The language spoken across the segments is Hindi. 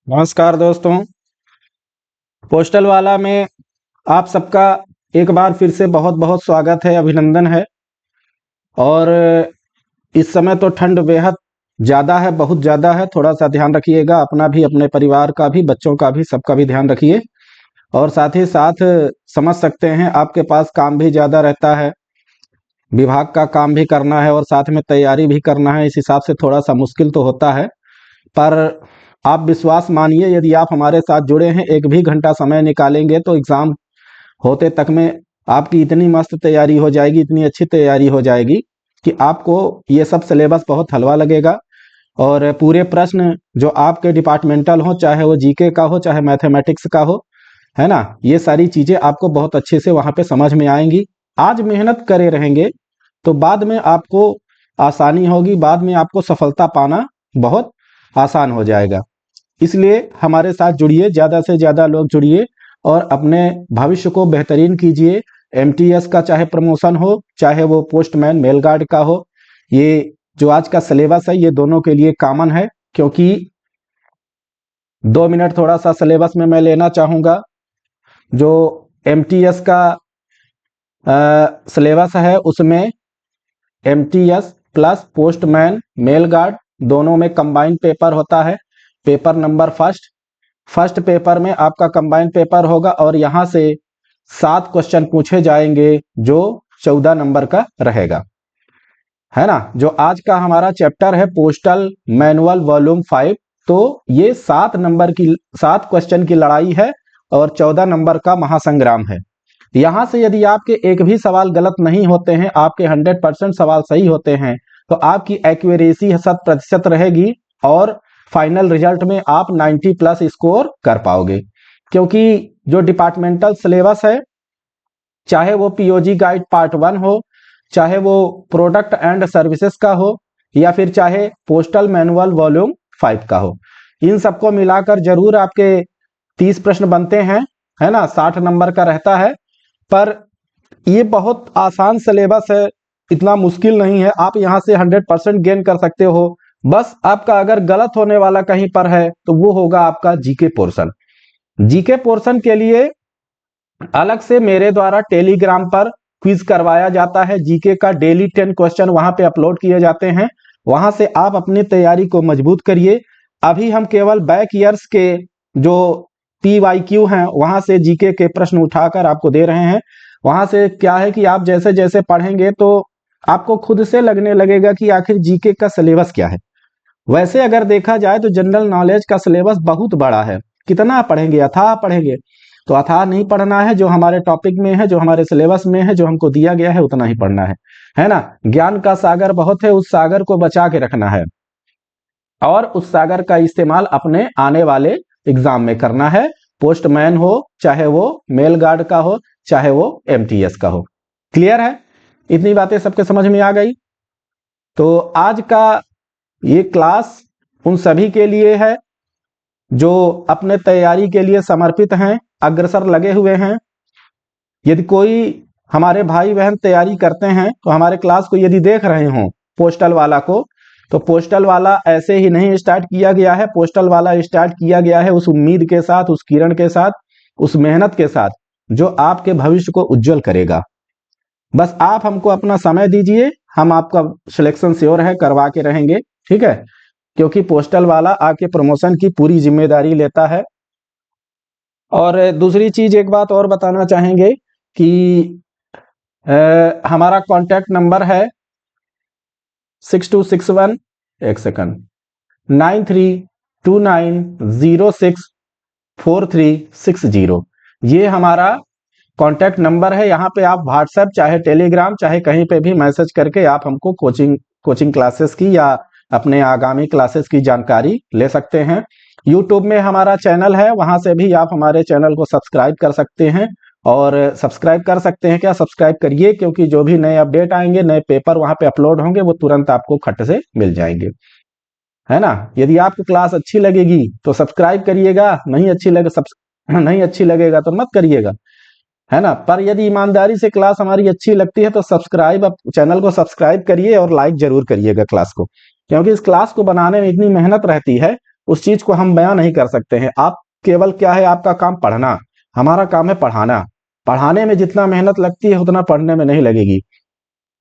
नमस्कार दोस्तों। पोस्टल वाला में आप सबका एक बार फिर से बहुत बहुत स्वागत है, अभिनंदन है। और इस समय तो ठंड बेहद ज़्यादा है, बहुत ज़्यादा है। थोड़ा सा ध्यान रखिएगा, अपना भी, अपने परिवार का भी, बच्चों का भी, सबका भी ध्यान रखिए। और साथ ही साथ समझ सकते हैं आपके पास काम भी ज़्यादा रहता है, विभाग का काम भी करना है और साथ में तैयारी भी करना है। इस हिसाब से थोड़ा सा मुश्किल तो होता है, पर आप विश्वास मानिए, यदि आप हमारे साथ जुड़े हैं, एक भी घंटा समय निकालेंगे तो एग्ज़ाम होते तक में आपकी इतनी मस्त तैयारी हो जाएगी, इतनी अच्छी तैयारी हो जाएगी कि आपको ये सब सिलेबस बहुत हलवा लगेगा। और पूरे प्रश्न जो आपके डिपार्टमेंटल हो, चाहे वो जीके का हो, चाहे मैथमेटिक्स का हो, है ना, ये सारी चीज़ें आपको बहुत अच्छे से वहाँ पे समझ में आएंगी। आज मेहनत करे रहेंगे तो बाद में आपको आसानी होगी, बाद में आपको सफलता पाना बहुत आसान हो जाएगा। इसलिए हमारे साथ जुड़िए, ज़्यादा से ज़्यादा लोग जुड़िए और अपने भविष्य को बेहतरीन कीजिए। एमटीएस का चाहे प्रमोशन हो, चाहे वो पोस्टमैन मेल गार्ड का हो, ये जो आज का सिलेबस है ये दोनों के लिए कॉमन है। क्योंकि 2 मिनट थोड़ा सा सिलेबस में मैं लेना चाहूँगा। जो एमटीएस का सिलेबस है उसमें MTS plus postman mail guard दोनों में कंबाइंड पेपर होता है। पेपर नंबर फर्स्ट पेपर में आपका कंबाइंड पेपर होगा और यहाँ से 7 क्वेश्चन पूछे जाएंगे जो 14 नंबर का रहेगा, है ना। जो आज का हमारा चैप्टर है पोस्टल मैनुअल वॉल्यूम 5, तो ये 7 क्वेश्चन की लड़ाई है और 14 नंबर का महासंग्राम है। यहाँ से यदि आपके एक भी सवाल गलत नहीं होते हैं, आपके 100% सवाल सही होते हैं, तो आपकी एक्यूरेसी 100% रहेगी और फाइनल रिजल्ट में आप 90+ स्कोर कर पाओगे। क्योंकि जो डिपार्टमेंटल सिलेबस है, चाहे वो पीओजी गाइड पार्ट 1 हो, चाहे वो प्रोडक्ट एंड सर्विसेज का हो, या फिर चाहे पोस्टल मैनुअल वॉल्यूम 5 का हो, इन सबको मिलाकर जरूर आपके 30 प्रश्न बनते हैं, है ना। 60 नंबर का रहता है, पर ये बहुत आसान सिलेबस है, इतना मुश्किल नहीं है। आप यहाँ से 100% गेन कर सकते हो। बस आपका अगर गलत होने वाला कहीं पर है तो वो होगा आपका जीके पोर्शन। जीके पोर्शन के लिए अलग से मेरे द्वारा टेलीग्राम पर क्विज करवाया जाता है। जीके का डेली 10 क्वेश्चन वहां पे अपलोड किए जाते हैं, वहां से आप अपनी तैयारी को मजबूत करिए। अभी हम केवल बैक ईयर्स के जो PYQ हैं वहां से जीके के प्रश्न उठाकर आपको दे रहे हैं। वहां से क्या है कि आप जैसे जैसे पढ़ेंगे तो आपको खुद से लगने लगेगा कि आखिर जीके का सिलेबस क्या है। वैसे अगर देखा जाए तो जनरल नॉलेज का सिलेबस बहुत बड़ा है। कितना पढ़ेंगे? अथाह पढ़ेंगे? तो अथाह नहीं पढ़ना है, जो हमारे टॉपिक में है, जो हमारे सिलेबस में है, जो हमको दिया गया है उतना ही पढ़ना है ना। ज्ञान का सागर बहुत है, उस सागर को बचा के रखना है और उस सागर का इस्तेमाल अपने आने वाले एग्जाम में करना है। पोस्टमैन हो, चाहे वो मेल गार्ड का हो, चाहे वो एमटीएस का हो। क्लियर है? इतनी बातें सबके समझ में आ गई? तो आज का ये क्लास उन सभी के लिए है जो अपने तैयारी के लिए समर्पित हैं, अग्रसर लगे हुए हैं। यदि कोई हमारे भाई बहन तैयारी करते हैं तो हमारे क्लास को यदि देख रहे हो पोस्टल वाला को, तो पोस्टल वाला ऐसे ही नहीं स्टार्ट किया गया है। पोस्टल वाला स्टार्ट किया गया है उस उम्मीद के साथ, उस किरण के साथ, उस मेहनत के साथ जो आपके भविष्य को उज्जवल करेगा। बस आप हमको अपना समय दीजिए, हम आपका सिलेक्शन श्योर है करवा के रहेंगे, ठीक है। क्योंकि पोस्टल वाला आपके प्रमोशन की पूरी जिम्मेदारी लेता है। और दूसरी चीज एक बात और बताना चाहेंगे कि हमारा कांटेक्ट नंबर है 6261 एक सेकंड 9329064360। ये हमारा कांटेक्ट नंबर है। यहाँ पे आप व्हाट्सएप, चाहे टेलीग्राम, चाहे कहीं पे भी मैसेज करके आप हमको कोचिंग क्लासेस की या अपने आगामी क्लासेस की जानकारी ले सकते हैं। यूट्यूब में हमारा चैनल है, वहां से भी आप हमारे चैनल को सब्सक्राइब कर सकते हैं। और सब्सक्राइब कर सकते हैं क्या, सब्सक्राइब करिए, क्योंकि जो भी नए अपडेट आएंगे, नए पेपर वहां पे अपलोड होंगे, वो तुरंत आपको खट से मिल जाएंगे, है ना। यदि आपको क्लास अच्छी लगेगी तो सब्सक्राइब करिएगा, नहीं अच्छी लगेगा तो मत करिएगा, है ना। पर यदि ईमानदारी से क्लास हमारी अच्छी लगती है तो चैनल को सब्सक्राइब करिए और लाइक जरूर करिएगा क्लास को। क्योंकि इस क्लास को बनाने में इतनी मेहनत रहती है उस चीज को हम बयां नहीं कर सकते हैं। आप केवल क्या है, आपका काम पढ़ना, हमारा काम है पढ़ाना। पढ़ाने में जितना मेहनत लगती है उतना पढ़ने में नहीं लगेगी।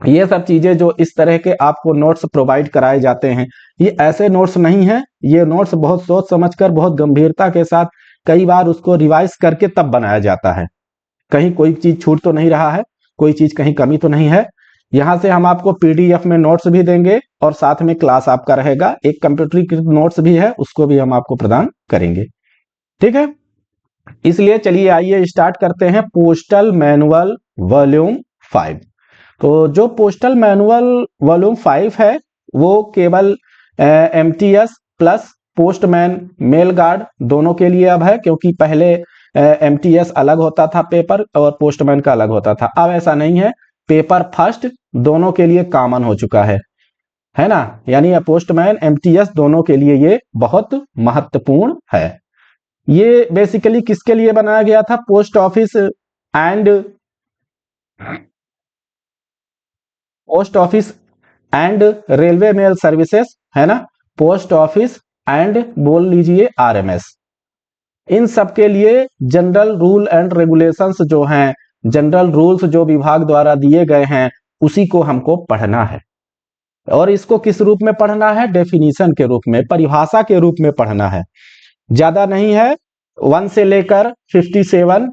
ये सब चीजें जो इस तरह के आपको नोट्स प्रोवाइड कराए जाते हैं, ये ऐसे नोट्स नहीं है, ये नोट्स बहुत सोच समझकर, बहुत गंभीरता के साथ कई बार उसको रिवाइज करके तब बनाया जाता है। कहीं कोई चीज छूट तो नहीं रहा है, कोई चीज कहीं कमी तो नहीं है। यहां से हम आपको पीडीएफ में नोट्स भी देंगे और साथ में क्लास आपका रहेगा, एक कंप्यूटरीकृत नोट्स भी है, उसको भी हम आपको प्रदान करेंगे। ठीक है, इसलिए चलिए आइए स्टार्ट करते हैं पोस्टल मैनुअल वॉल्यूम 5। तो जो पोस्टल मैनुअल वॉल्यूम 5 है वो केवल MTS plus postman mail guard दोनों के लिए अब है, क्योंकि पहले एमटीएस अलग होता था पेपर और पोस्टमैन का अलग होता था। अब ऐसा नहीं है, पेपर फर्स्ट दोनों के लिए कॉमन हो चुका है ना। यानी पोस्टमैन एमटीएस दोनों के लिए ये बहुत महत्वपूर्ण है। ये बेसिकली किसके लिए बनाया गया था? Post office and railway mail services, है ना। पोस्ट ऑफिस एंड बोल लीजिए आरएमएस, इन सब के लिए जनरल रूल एंड रेगुलेशंस जो हैं, जनरल रूल्स जो विभाग द्वारा दिए गए हैं, उसी को हमको पढ़ना है। और इसको किस रूप में पढ़ना है? डेफिनेशन के रूप में, परिभाषा के रूप में पढ़ना है। ज्यादा नहीं है, 1 से लेकर 57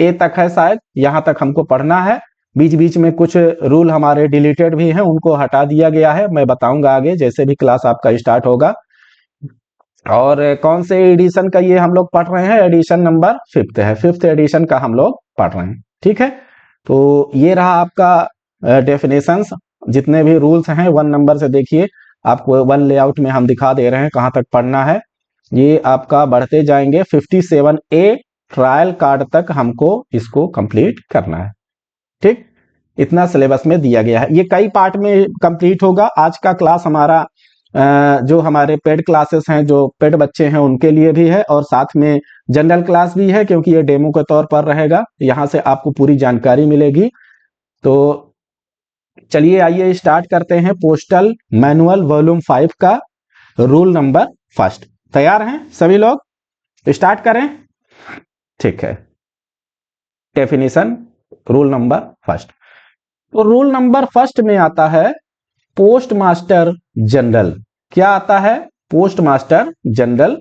ए तक है शायद, यहां तक हमको पढ़ना है। बीच बीच में कुछ रूल हमारे डिलीटेड भी हैं, उनको हटा दिया गया है, मैं बताऊंगा आगे जैसे भी क्लास आपका स्टार्ट होगा। और कौन से एडिशन का ये हम लोग पढ़ रहे हैं? एडिशन नंबर 5 है, 5th एडिशन का हम लोग पढ़ रहे हैं। ठीक है, तो ये रहा आपका डेफिनेशंस, जितने भी रूल्स हैं 1 नंबर से देखिए, आपको 1 लेआउट में हम दिखा दे रहे हैं कहां तक पढ़ना है। ये आपका बढ़ते जाएंगे 57 ए ट्रायल कार्ड तक हमको इसको कंप्लीट करना है। ठीक, इतना सिलेबस में दिया गया है। ये कई पार्ट में कंप्लीट होगा। आज का क्लास हमारा जो हमारे पेड क्लासेस हैं, जो पेड बच्चे हैं उनके लिए भी है, और साथ में जनरल क्लास भी है, क्योंकि ये डेमो के तौर पर रहेगा, यहां से आपको पूरी जानकारी मिलेगी। तो चलिए आइए स्टार्ट करते हैं पोस्टल मैनुअल वॉल्यूम 5 का रूल नंबर 1। तैयार हैं सभी लोग? स्टार्ट करें। ठीक है, डेफिनेशन रूल नंबर 1। तो रूल नंबर 1 में आता है पोस्ट मास्टर जनरल। क्या आता है? Post master general.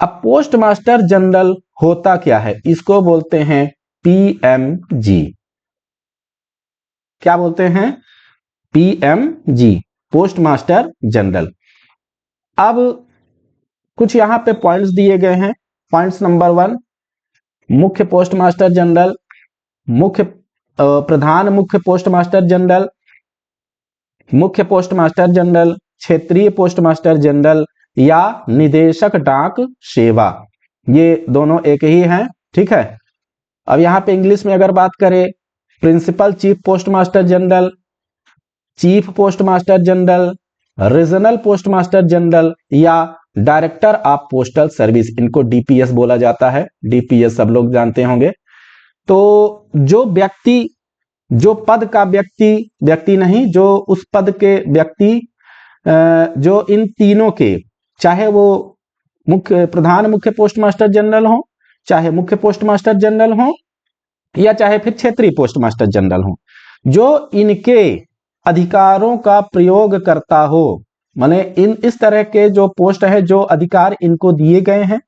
अब पोस्ट मास्टर जनरल होता क्या है? इसको बोलते हैं पीएमजी। क्या बोलते हैं? PMG, post master general. अब कुछ यहां पे पॉइंट्स दिए गए हैं। पॉइंट्स नंबर 1, मुख्य पोस्ट मास्टर जनरल, प्रधान मुख्य पोस्ट मास्टर जनरल, मुख्य पोस्ट मास्टर जनरल, क्षेत्रीय पोस्ट मास्टर जनरल या निदेशक डाक सेवा, ये दोनों एक ही हैं। ठीक है, अब यहां पे इंग्लिश में अगर बात करें, principal chief post master general, chief post master general, regional post master general या डायरेक्टर ऑफ पोस्टल सर्विस, इनको डीपीएस बोला जाता है। डीपीएस सब लोग जानते होंगे। तो जो व्यक्ति, जो पद का व्यक्ति नहीं, जो उस पद के व्यक्ति, जो इन तीनों के, चाहे वो प्रधान मुख्य पोस्ट मास्टर जनरल हो, चाहे मुख्य पोस्ट मास्टर जनरल हो, या चाहे फिर क्षेत्रीय पोस्ट मास्टर जनरल हो, जो इनके अधिकारों का प्रयोग करता हो, माने इस तरह के जो पोस्ट है, जो अधिकार इनको दिए गए हैं,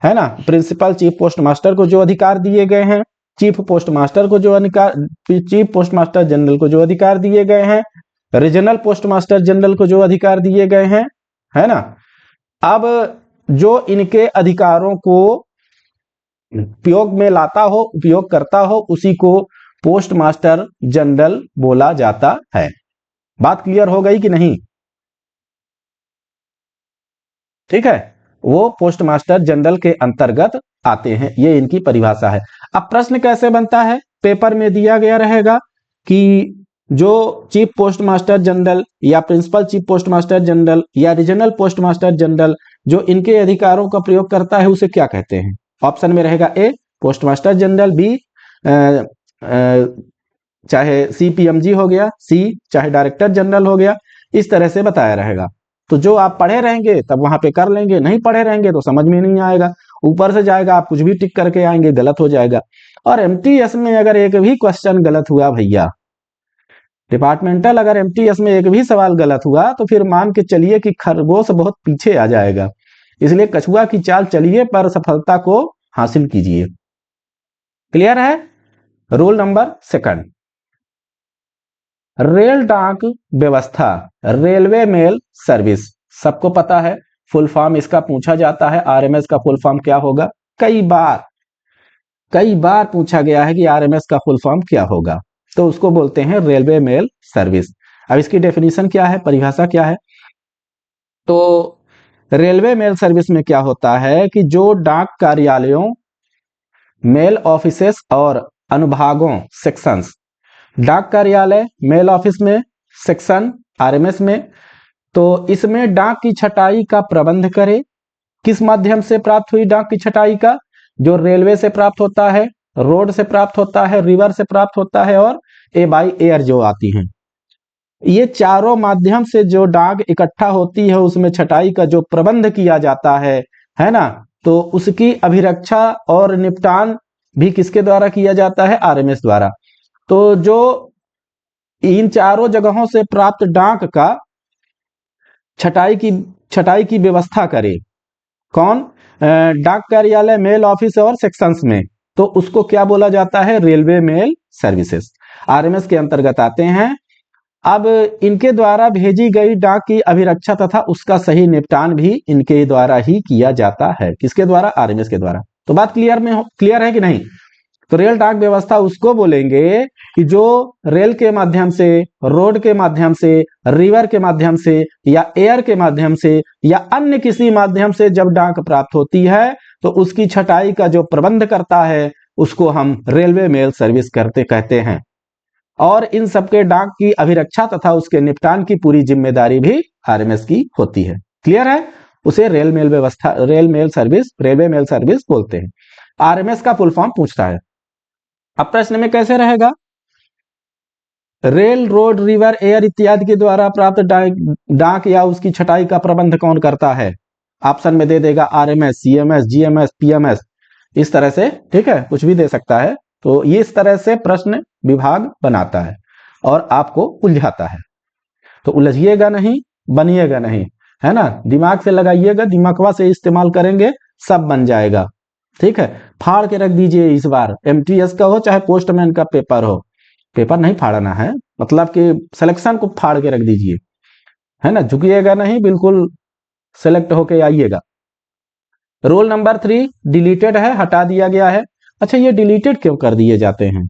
है ना। प्रिंसिपल चीफ पोस्ट मास्टर को जो अधिकार दिए गए हैं, चीफ पोस्ट मास्टर को जो अधिकार, चीफ पोस्ट मास्टर जनरल को जो अधिकार दिए गए हैं, रीजनल पोस्ट मास्टर जनरल को जो अधिकार दिए गए हैं, है ना। अब जो इनके अधिकारों को उपयोग में लाता हो, उपयोग करता हो, उसी को पोस्ट मास्टर जनरल बोला जाता है। बात क्लियर हो गई कि नहीं? ठीक है, वो पोस्ट मास्टर जनरल के अंतर्गत आते हैं, ये इनकी परिभाषा है। अब प्रश्न कैसे बनता है? पेपर में दिया गया रहेगा कि जो चीफ पोस्ट मास्टर जनरल या principal chief post master general या रीजनल पोस्ट मास्टर जनरल जो इनके अधिकारों का प्रयोग करता है, उसे क्या कहते हैं? ऑप्शन में रहेगा ए पोस्ट मास्टर जनरल, बी चाहे सीपीएमजी हो गया, सी चाहे डायरेक्टर जनरल हो गया, इस तरह से बताया रहेगा। तो जो आप पढ़े रहेंगे तब वहां पे कर लेंगे, नहीं पढ़े रहेंगे तो समझ में नहीं आएगा, ऊपर से जाएगा, आप कुछ भी टिक करके आएंगे, गलत हो जाएगा। और एमटीएस में अगर एक भी क्वेश्चन गलत हुआ भैया, डिपार्टमेंटल अगर एमटीएस में एक भी सवाल गलत हुआ तो फिर मान के चलिए कि खरगोश बहुत पीछे आ जाएगा। इसलिए कछुआ की चाल चलिए पर सफलता को हासिल कीजिए। क्लियर है? रूल नंबर सेकंड, रेल डाक व्यवस्था, रेलवे मेल सर्विस, सबको पता है फुल फॉर्म इसका पूछा जाता है, आरएमएस का फुल फॉर्म क्या होगा, कई बार पूछा गया है कि आरएमएस का फुल फॉर्म क्या होगा, तो उसको बोलते हैं रेलवे मेल सर्विस। अब इसकी डेफिनेशन क्या है, परिभाषा क्या है? तो रेलवे मेल सर्विस में क्या होता है कि जो डाक कार्यालयों, मेल ऑफिसेस और अनुभागों, सेक्शंस, डाक कार्यालय, मेल ऑफिस में, सेक्शन आरएमएस में, तो इसमें डाक की छटाई का प्रबंध करे। किस माध्यम से प्राप्त हुई डाक की छटाई का? जो रेलवे से प्राप्त होता है, रोड से प्राप्त होता है, रिवर से प्राप्त होता है, और ए बाई एयर जो आती हैं, ये चारों माध्यम से जो डाक इकट्ठा होती है उसमें छटाई का जो प्रबंध किया जाता है ना, तो उसकी अभिरक्षा और निपटान भी किसके द्वारा किया जाता है? आरएमएस द्वारा। तो जो इन चारों जगहों से प्राप्त डाक का छटाई की व्यवस्था करे, कौन? डाक कार्यालय, मेल ऑफिस और सेक्शंस में, तो उसको क्या बोला जाता है? रेलवे मेल सर्विसेज, आरएमएस के अंतर्गत आते हैं। अब इनके द्वारा भेजी गई डाक की अभिरक्षा तथा उसका सही निपटान भी इनके द्वारा ही किया जाता है। किसके द्वारा? आरएमएस के द्वारा। तो बात क्लियर है कि नहीं? तो रेल डाक व्यवस्था उसको बोलेंगे कि जो रेल के माध्यम से, रोड के माध्यम से, रिवर के माध्यम से, या एयर के माध्यम से, या अन्य किसी माध्यम से जब डाक प्राप्त होती है तो उसकी छटाई का जो प्रबंध करता है उसको हम रेलवे मेल सर्विस कहते हैं। और इन सबके डाक की अभिरक्षा तथा उसके निपटान की पूरी जिम्मेदारी भी आरएमएस की होती है। क्लियर है? उसे रेल मेल सर्विस बोलते हैं। आरएमएस का फुल फॉर्म पूछता है। अब प्रश्न में कैसे रहेगा? रेल, रोड, रिवर, एयर इत्यादि के द्वारा प्राप्त डाक या उसकी छटाई का प्रबंध कौन करता है? ऑप्शन में दे देगा आरएमएस, सीएमएस, जीएमएस, पीएमएस, इस तरह से, ठीक है, कुछ भी दे सकता है। तो ये इस तरह से प्रश्न विभाग बनाता है और आपको उलझाता है। तो उलझिएगा नहीं, बनिएगा नहीं, है ना, दिमाग से लगाइएगा, दिमागवा से इस्तेमाल करेंगे, सब बन जाएगा। ठीक है, फाड़ के रख दीजिए इस बार, एमटीएस का हो चाहे पोस्टमैन का पेपर हो, पेपर नहीं फाड़ना है, मतलब कि सिलेक्शन को फाड़ के रख दीजिए, है ना, झुकिएगा नहीं, बिल्कुल सेलेक्ट होके आइएगा। रोल नंबर 3 डिलीटेड है, हटा दिया गया है। अच्छा, ये डिलीटेड क्यों कर दिए जाते हैं?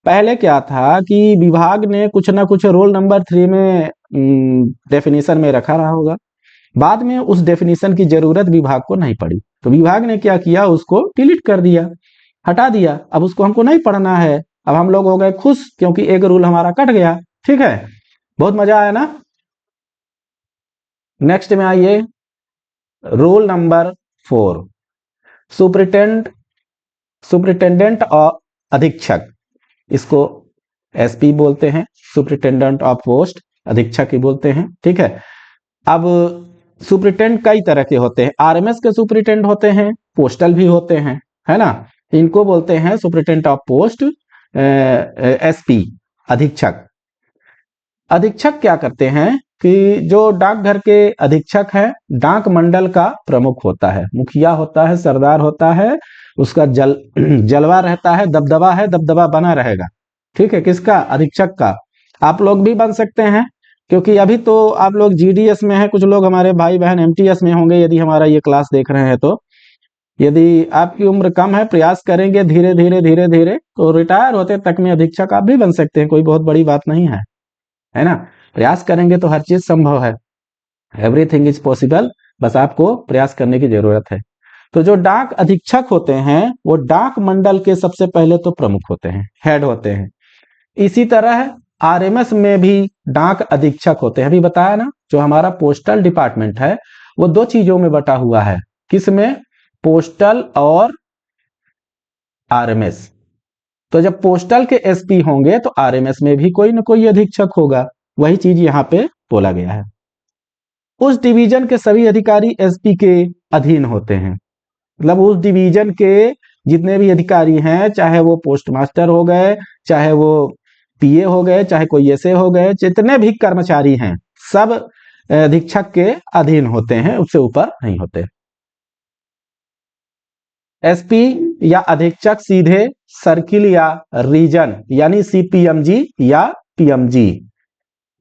पहले क्या था कि विभाग ने कुछ ना कुछ रोल नंबर 3 में डेफिनेशन में रखा रहा होगा, बाद में उस डेफिनेशन की जरूरत विभाग को नहीं पड़ी, तो विभाग ने क्या किया, उसको डिलीट कर दिया, हटा दिया। अब उसको हमको नहीं पढ़ना है, अब हम लोग हो गए खुश क्योंकि एक रूल हमारा कट गया। ठीक है, बहुत मजा आया ना? नेक्स्ट में आइए, रूल नंबर 4, सुपरिटेंडेंट और अधीक्षक, इसको एसपी बोलते हैं, सुपरिटेंडेंट ऑफ पोस्ट, अधीक्षक ही बोलते हैं। ठीक है, अब सुपरिटेंडेंट कई तरह के होते हैं, आरएमएस के सुपरिटेंडेंट होते हैं, पोस्टल भी होते हैं, है ना, इनको बोलते हैं सुपरिटेंडेंट ऑफ पोस्ट, एसपी, अधीक्षक। अधीक्षक क्या करते हैं कि जो डाकघर के अधीक्षक है, डाक मंडल का प्रमुख होता है, मुखिया होता है, सरदार होता है, उसका जलवा रहता है, दबदबा है, दबदबा बना रहेगा। ठीक है, किसका? अधीक्षक का। आप लोग भी बन सकते हैं, क्योंकि अभी तो आप लोग जीडीएस में हैं, कुछ लोग हमारे भाई बहन एमटीएस में होंगे यदि हमारा ये क्लास देख रहे हैं। तो यदि आपकी उम्र कम है, प्रयास करेंगे धीरे धीरे तो रिटायर होते तक में अधीक्षक आप भी बन सकते हैं, कोई बहुत बड़ी बात नहीं है ना, प्रयास करेंगे तो हर चीज संभव है, एवरीथिंग इज पॉसिबल, बस आपको प्रयास करने की जरूरत है। तो जो डाक अधीक्षक होते हैं वो डाक मंडल के सबसे पहले तो प्रमुख होते हैं, हेड होते हैं। इसी तरह आरएमएस में भी डाक अधीक्षक होते हैं। अभी बताया ना, जो हमारा पोस्टल डिपार्टमेंट है वो दो चीजों में बटा हुआ है, किसमें? पोस्टल और आरएमएस। तो जब पोस्टल के एसपी होंगे तो आरएमएस में भी कोई ना कोई अधीक्षक होगा, वही चीज यहाँ पे बोला गया है। उस डिवीजन के सभी अधिकारी एसपी के अधीन होते हैं। मतलब उस डिवीजन के जितने भी अधिकारी हैं, चाहे वो पोस्ट मास्टर हो गए, चाहे वो पीए हो गए, चाहे कोई एसए हो गए, जितने भी कर्मचारी हैं सब अधीक्षक के अधीन होते हैं, उससे ऊपर नहीं होते। एसपी या अधीक्षक सीधे सर्किल या रीजन यानी सीपीएमजी या पीएमजी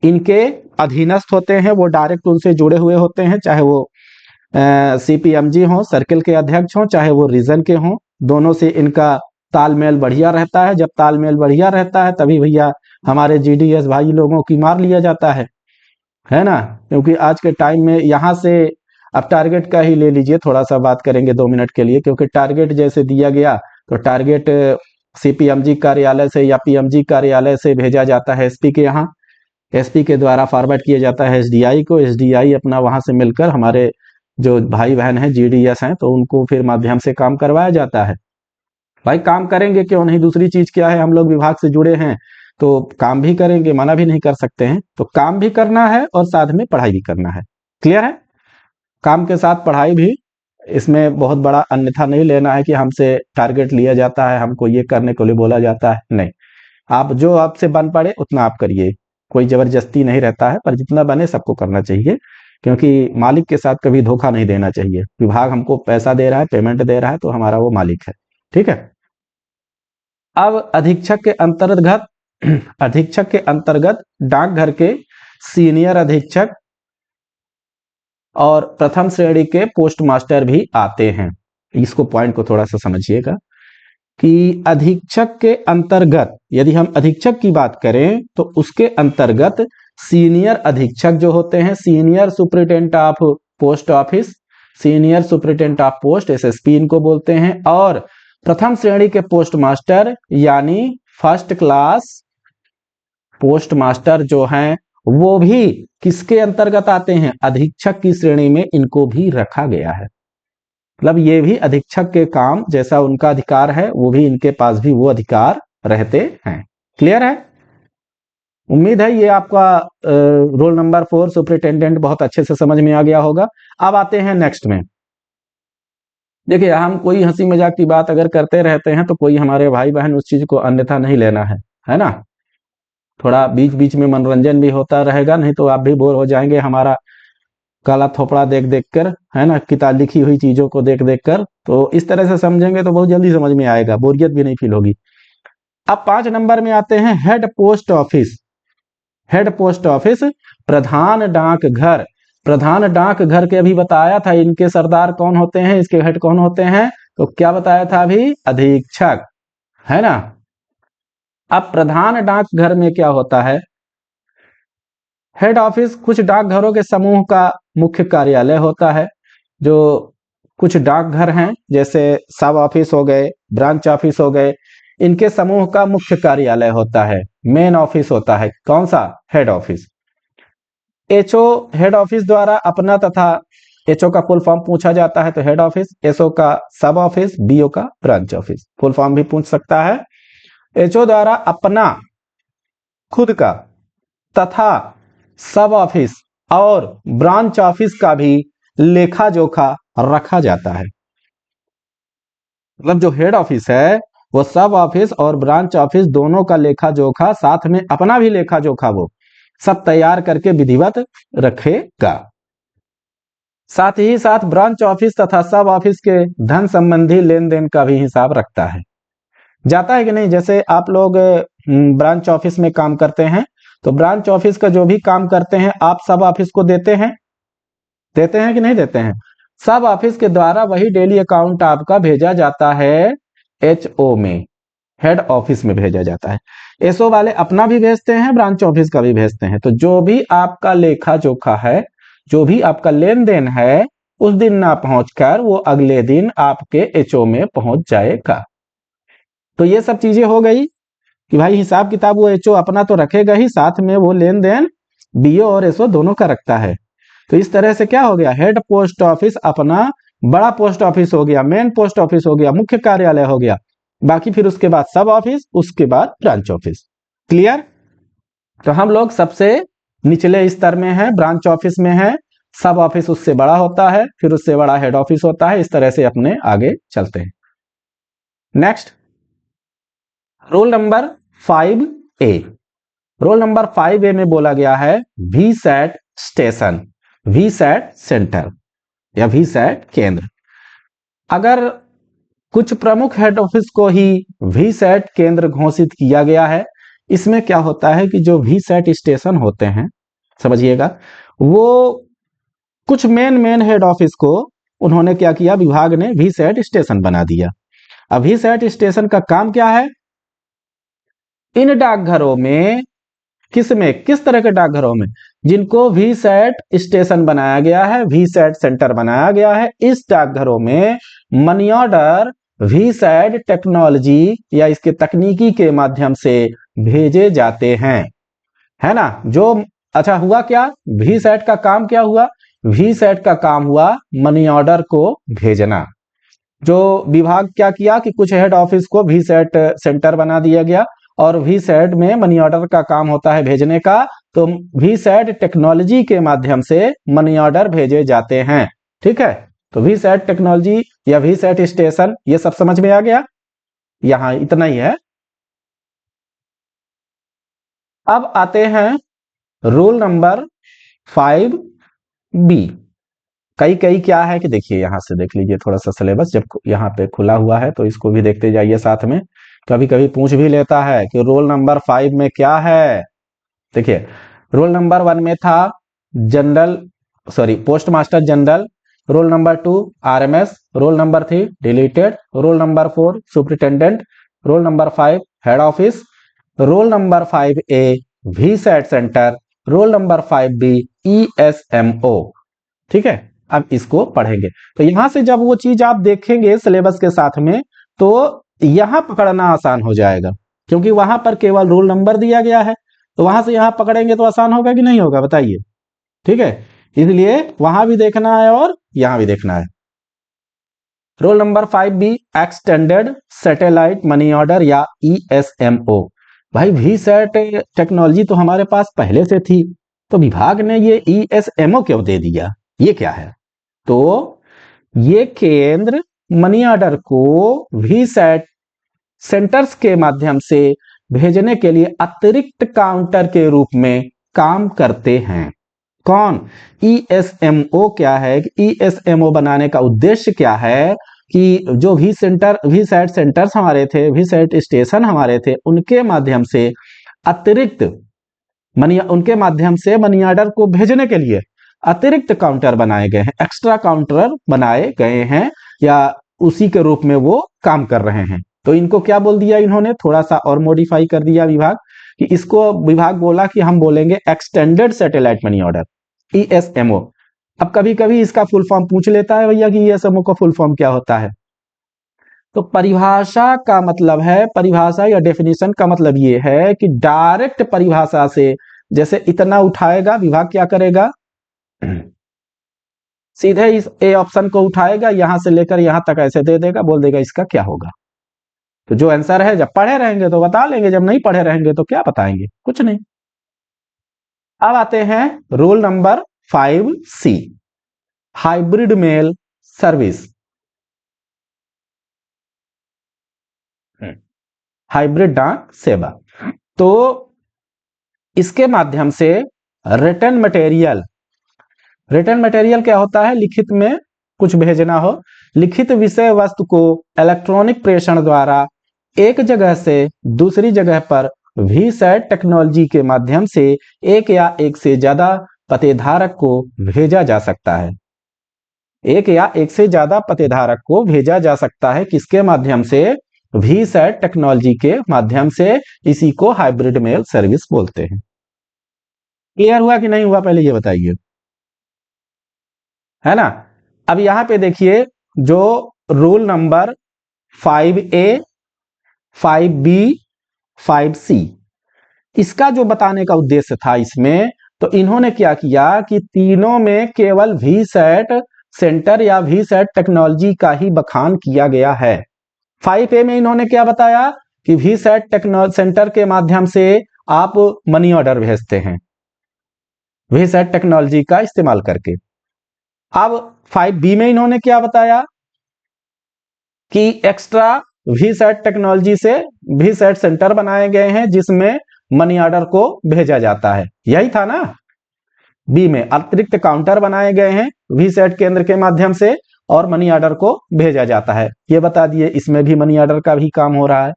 इनके अधीनस्थ होते हैं। वो डायरेक्ट उनसे जुड़े हुए होते हैं, चाहे वो सीपीएमजी हो, सर्किल के अध्यक्ष हो, चाहे वो रीजन के हों। दोनों से इनका तालमेल बढ़िया रहता है। जब तालमेल बढ़िया रहता है तभी भैया हमारे जीडीएस भाई लोगों की मार लिया जाता है ना। क्योंकि आज के टाइम में यहाँ से अब टारगेट का ही ले लीजिए, थोड़ा सा बात करेंगे 2 मिनट के लिए। क्योंकि टारगेट जैसे दिया गया तो टारगेट सीपीएमजी कार्यालय से या पीएमजी कार्यालय से भेजा जाता है एसपी के यहाँ, एसपी के द्वारा फॉरवर्ड किया जाता है एसडीआई को, एसडीआई अपना वहां से मिलकर हमारे जो भाई बहन हैं जीडीएस हैं तो उनको फिर माध्यम से काम करवाया जाता है। भाई काम करेंगे क्यों नहीं, दूसरी चीज क्या है, हम लोग विभाग से जुड़े हैं तो काम भी करेंगे, मना भी नहीं कर सकते हैं। तो काम भी करना है और साथ में पढ़ाई भी करना है। क्लियर है? काम के साथ पढ़ाई भी, इसमें बहुत बड़ा अन्यथा नहीं लेना है कि हमसे टारगेट लिया जाता है, हमको ये करने के लिए बोला जाता है, नहीं। आप जो आपसे बन पड़े उतना आप करिए, कोई जबरदस्ती नहीं रहता है, पर जितना बने सबको करना चाहिए। क्योंकि मालिक के साथ कभी धोखा नहीं देना चाहिए। विभाग हमको पैसा दे रहा है, पेमेंट दे रहा है, तो हमारा वो मालिक है। ठीक है। अब अधीक्षक के अंतर्गत डाकघर के सीनियर अधीक्षक और प्रथम श्रेणी के पोस्ट मास्टर भी आते हैं। इसको पॉइंट को थोड़ा सा समझिएगा कि अधीक्षक के अंतर्गत, यदि हम अधीक्षक की बात करें तो उसके अंतर्गत सीनियर अधीक्षक जो होते हैं, senior superintendent of post office, senior superintendent of post, SSP इनको बोलते हैं, और प्रथम श्रेणी के पोस्ट मास्टर यानी फर्स्ट क्लास पोस्ट मास्टर जो हैं वो भी किसके अंतर्गत आते हैं, अधीक्षक की श्रेणी में इनको भी रखा गया है। मतलब ये भी अधीक्षक के काम जैसा उनका अधिकार है, वो भी इनके पास भी वो अधिकार रहते हैं। क्लियर है? उम्मीद है ये आपका रोल नंबर 4 सुपरिटेंडेंट बहुत अच्छे से समझ में आ गया होगा। अब आते हैं नेक्स्ट में। देखिए, हम कोई हंसी मजाक की बात अगर करते रहते हैं तो कोई हमारे भाई बहन उस चीज को अन्यथा नहीं लेना है ना। थोड़ा बीच बीच में मनोरंजन भी होता रहेगा, नहीं तो आप भी बोर हो जाएंगे हमारा काला थोपड़ा देख देख कर, है ना, किताब लिखी हुई चीजों को देख देख कर। तो इस तरह से समझेंगे तो बहुत जल्दी समझ में आएगा, बोरियत भी नहीं फील होगी। अब 5 नंबर में आते हैं head post office. Head post office, प्रधान डाकघर। प्रधान डाकघर के अभी बताया था इनके सरदार कौन होते हैं, इसके हेड कौन होते हैं, तो क्या बताया था अभी, अधीक्षक, है ना। अब प्रधान डाकघर में क्या होता है, हेड ऑफिस कुछ डाकघरों के समूह का मुख्य कार्यालय होता है। जो कुछ डाकघर हैं जैसे सब ऑफिस हो गए, ब्रांच ऑफिस हो गए, इनके समूह का मुख्य कार्यालय होता है, मेन ऑफिस होता है। कौन सा, head office. HO head office द्वारा अपना तथा एचओ का फुल फॉर्म पूछा जाता है तो हेड ऑफिस, एसओ का सब ऑफिस, बीओ का ब्रांच ऑफिस, फुल फॉर्म भी पूछ सकता है। एचओ द्वारा अपना खुद का तथा सब ऑफिस और ब्रांच ऑफिस का भी लेखा जोखा रखा जाता है। मतलब जो हेड ऑफिस है वो सब ऑफिस और ब्रांच ऑफिस दोनों का लेखा जोखा, साथ में अपना भी लेखा जोखा वो सब तैयार करके विधिवत रखेगा। साथ ही साथ ब्रांच ऑफिस तथा सब ऑफिस के धन संबंधी लेन देन का भी हिसाब रखता है। जाता है कि नहीं, जैसे आप लोग ब्रांच ऑफिस में काम करते हैं तो ब्रांच ऑफिस का जो भी काम करते हैं आप सब ऑफिस को देते हैं कि नहीं देते हैं। सब ऑफिस के द्वारा वही डेली अकाउंट आपका भेजा जाता है एचओ में, हेड ऑफिस में भेजा जाता है। एसओ वाले अपना भी भेजते हैं, ब्रांच ऑफिस का भी भेजते हैं। तो जो भी आपका लेखा जोखा है, जो भी आपका लेन देन है, उस दिन ना पहुंचकर वो अगले दिन आपके एचओ में पहुंच जाएगा। तो ये सब चीजें हो गई कि भाई हिसाब किताब वो एचओ अपना तो रखेगा ही, साथ में वो लेन देन बीओ और एसओ दोनों का रखता है। तो इस तरह से क्या हो गया, हेड पोस्ट ऑफिस अपना बड़ा पोस्ट ऑफिस हो गया, मेन पोस्ट ऑफिस हो गया, मुख्य कार्यालय हो गया, बाकी फिर उसके बाद सब ऑफिस, उसके बाद ब्रांच ऑफिस। क्लियर? तो हम लोग सबसे निचले स्तर में है, ब्रांच ऑफिस में है। सब ऑफिस उससे बड़ा होता है, फिर उससे बड़ा हेड ऑफिस होता है। इस तरह से अपने आगे चलते हैं। Next, roll number 5A। Roll number 5A में बोला गया है वीसैट स्टेशन, वीसैट सेंटर या वीसैट केंद्र। अगर कुछ प्रमुख हेड ऑफिस को ही वीसैट केंद्र घोषित किया गया है, इसमें क्या होता है कि जो वीसैट स्टेशन होते हैं, समझिएगा, वो कुछ मेन हेड ऑफिस को उन्होंने क्या किया, विभाग ने वीसैट स्टेशन बना दिया। अब वीसैट स्टेशन का काम क्या है, इन डाकघरों में, किस तरह के डाकघरों में, जिनको वीसैट स्टेशन बनाया गया है, वीसैट सेंटर बनाया गया है, इस डाकघरों में मनी ऑर्डर वीसैट टेक्नोलॉजी या इसके तकनीकी के माध्यम से भेजे जाते हैं, है ना। जो अच्छा हुआ क्या, वीसैट का काम क्या हुआ, वीसैट का काम हुआ मनी ऑर्डर को भेजना। जो विभाग क्या किया कि कुछ हेड ऑफिस को वीसैट सेंटर बना दिया गया और वीसैट में मनी ऑर्डर का काम होता है भेजने का, तो वीसैट टेक्नोलॉजी के माध्यम से मनी ऑर्डर भेजे जाते हैं। ठीक है, तो वीसैट टेक्नोलॉजी या वीसैट स्टेशन, ये सब समझ में आ गया, यहां इतना ही है। अब आते हैं रूल नंबर 5B। कई क्या है कि देखिए, यहां से देख लीजिए थोड़ा सा सिलेबस, जब यहाँ पे खुला हुआ है तो इसको भी देखते जाइए साथ में। कभी कभी पूछ भी लेता है कि रोल नंबर 5 में क्या है। देखिए, रोल नंबर 1 में था general, sorry, post master general. Roll number 2 RMS। Roll number 3 deleted. Roll number 4 superintendent. Roll number 5 head office. Roll number 5A VSAT centre. Roll number 5B ESMO। ठीक है, अब इसको पढ़ेंगे। तो यहां से जब वो चीज आप देखेंगे सिलेबस के साथ में, तो यहां पकड़ना आसान हो जाएगा, क्योंकि वहां पर केवल रोल नंबर दिया गया है। तो वहां से यहां पकड़ेंगे तो आसान होगा कि नहीं होगा, बताइए। ठीक है, इसलिए वहां भी देखना है और यहां भी देखना है। Roll number 5B extended satellite money order या ESMO। भाई वीसैट टेक्नोलॉजी तो हमारे पास पहले से थी, तो विभाग ने ये ESMO क्यों दे दिया, ये क्या है। तो ये केंद्र मनी ऑर्डर को वीसैट सेंटर्स के माध्यम से भेजने के लिए अतिरिक्त काउंटर के रूप में काम करते हैं। कौन, ESMO क्या है, ESMO बनाने का उद्देश्य क्या है कि जो वीसैट सेंटर्स हमारे थे, वीसैट स्टेशन हमारे थे, उनके माध्यम से अतिरिक्त उनके माध्यम से मनी ऑर्डर को भेजने के लिए अतिरिक्त काउंटर बनाए गए हैं, एक्स्ट्रा काउंटर बनाए गए हैं, या उसी के रूप में वो काम कर रहे हैं। तो इनको क्या बोल दिया इन्होंने, थोड़ा सा और मॉडिफाई कर दिया विभाग, कि इसको विभाग बोला कि हम बोलेंगे extended satellite money order, ESMO। अब कभी कभी इसका फुल फॉर्म पूछ लेता है भैया कि ESMO का फुल फॉर्म क्या होता है। तो परिभाषा का मतलब है, परिभाषा या डेफिनेशन का मतलब ये है कि डायरेक्ट परिभाषा से, जैसे इतना उठाएगा विभाग, क्या करेगा, सीधे इस A ऑप्शन को उठाएगा, यहां से लेकर यहां तक ऐसे दे देगा, बोल देगा इसका क्या होगा। तो जो आंसर है, जब पढ़े रहेंगे तो बता लेंगे, जब नहीं पढ़े रहेंगे तो क्या बताएंगे, कुछ नहीं। अब आते हैं rule number 5C, hybrid mail service. Hybrid डाक सेवा, तो इसके माध्यम से रिटर्न मटेरियल, रिटर्न मटेरियल क्या होता है, लिखित में कुछ भेजना हो, लिखित विषय वस्तु को इलेक्ट्रॉनिक प्रेषण द्वारा एक जगह से दूसरी जगह पर वीसैट टेक्नोलॉजी के माध्यम से एक या एक से ज्यादा पतेधारक को भेजा जा सकता है। एक या एक से ज्यादा पतेधारक को भेजा जा सकता है, किसके माध्यम से, वीसैट टेक्नोलॉजी के माध्यम से। इसी को हाइब्रिड मेल सर्विस बोलते हैं। क्लियर हुआ कि नहीं हुआ, पहले ये बताइए, है ना। अब यहां पे देखिए, जो rule number 5A 5B 5C, इसका जो बताने का उद्देश्य था इसमें, तो इन्होंने क्या किया कि तीनों में केवल वीसैट सेंटर या वीसैट टेक्नोलॉजी का ही बखान किया गया है। 5A में इन्होंने क्या बताया कि वीसैट टेक्नोलॉजी सेंटर के माध्यम से आप मनी ऑर्डर भेजते हैं वीसैट टेक्नोलॉजी का इस्तेमाल करके। अब 5B में इन्होंने क्या बताया कि एक्स्ट्रा वीसेट टेक्नोलॉजी से वीसेट सेंटर बनाए गए हैं जिसमें मनी ऑर्डर को भेजा जाता है, यही था ना। बी में अतिरिक्त काउंटर बनाए गए हैं वीसेट केंद्र के माध्यम से और मनी ऑर्डर को भेजा जाता है, ये बता दिए। इसमें भी मनी ऑर्डर का भी काम हो रहा है,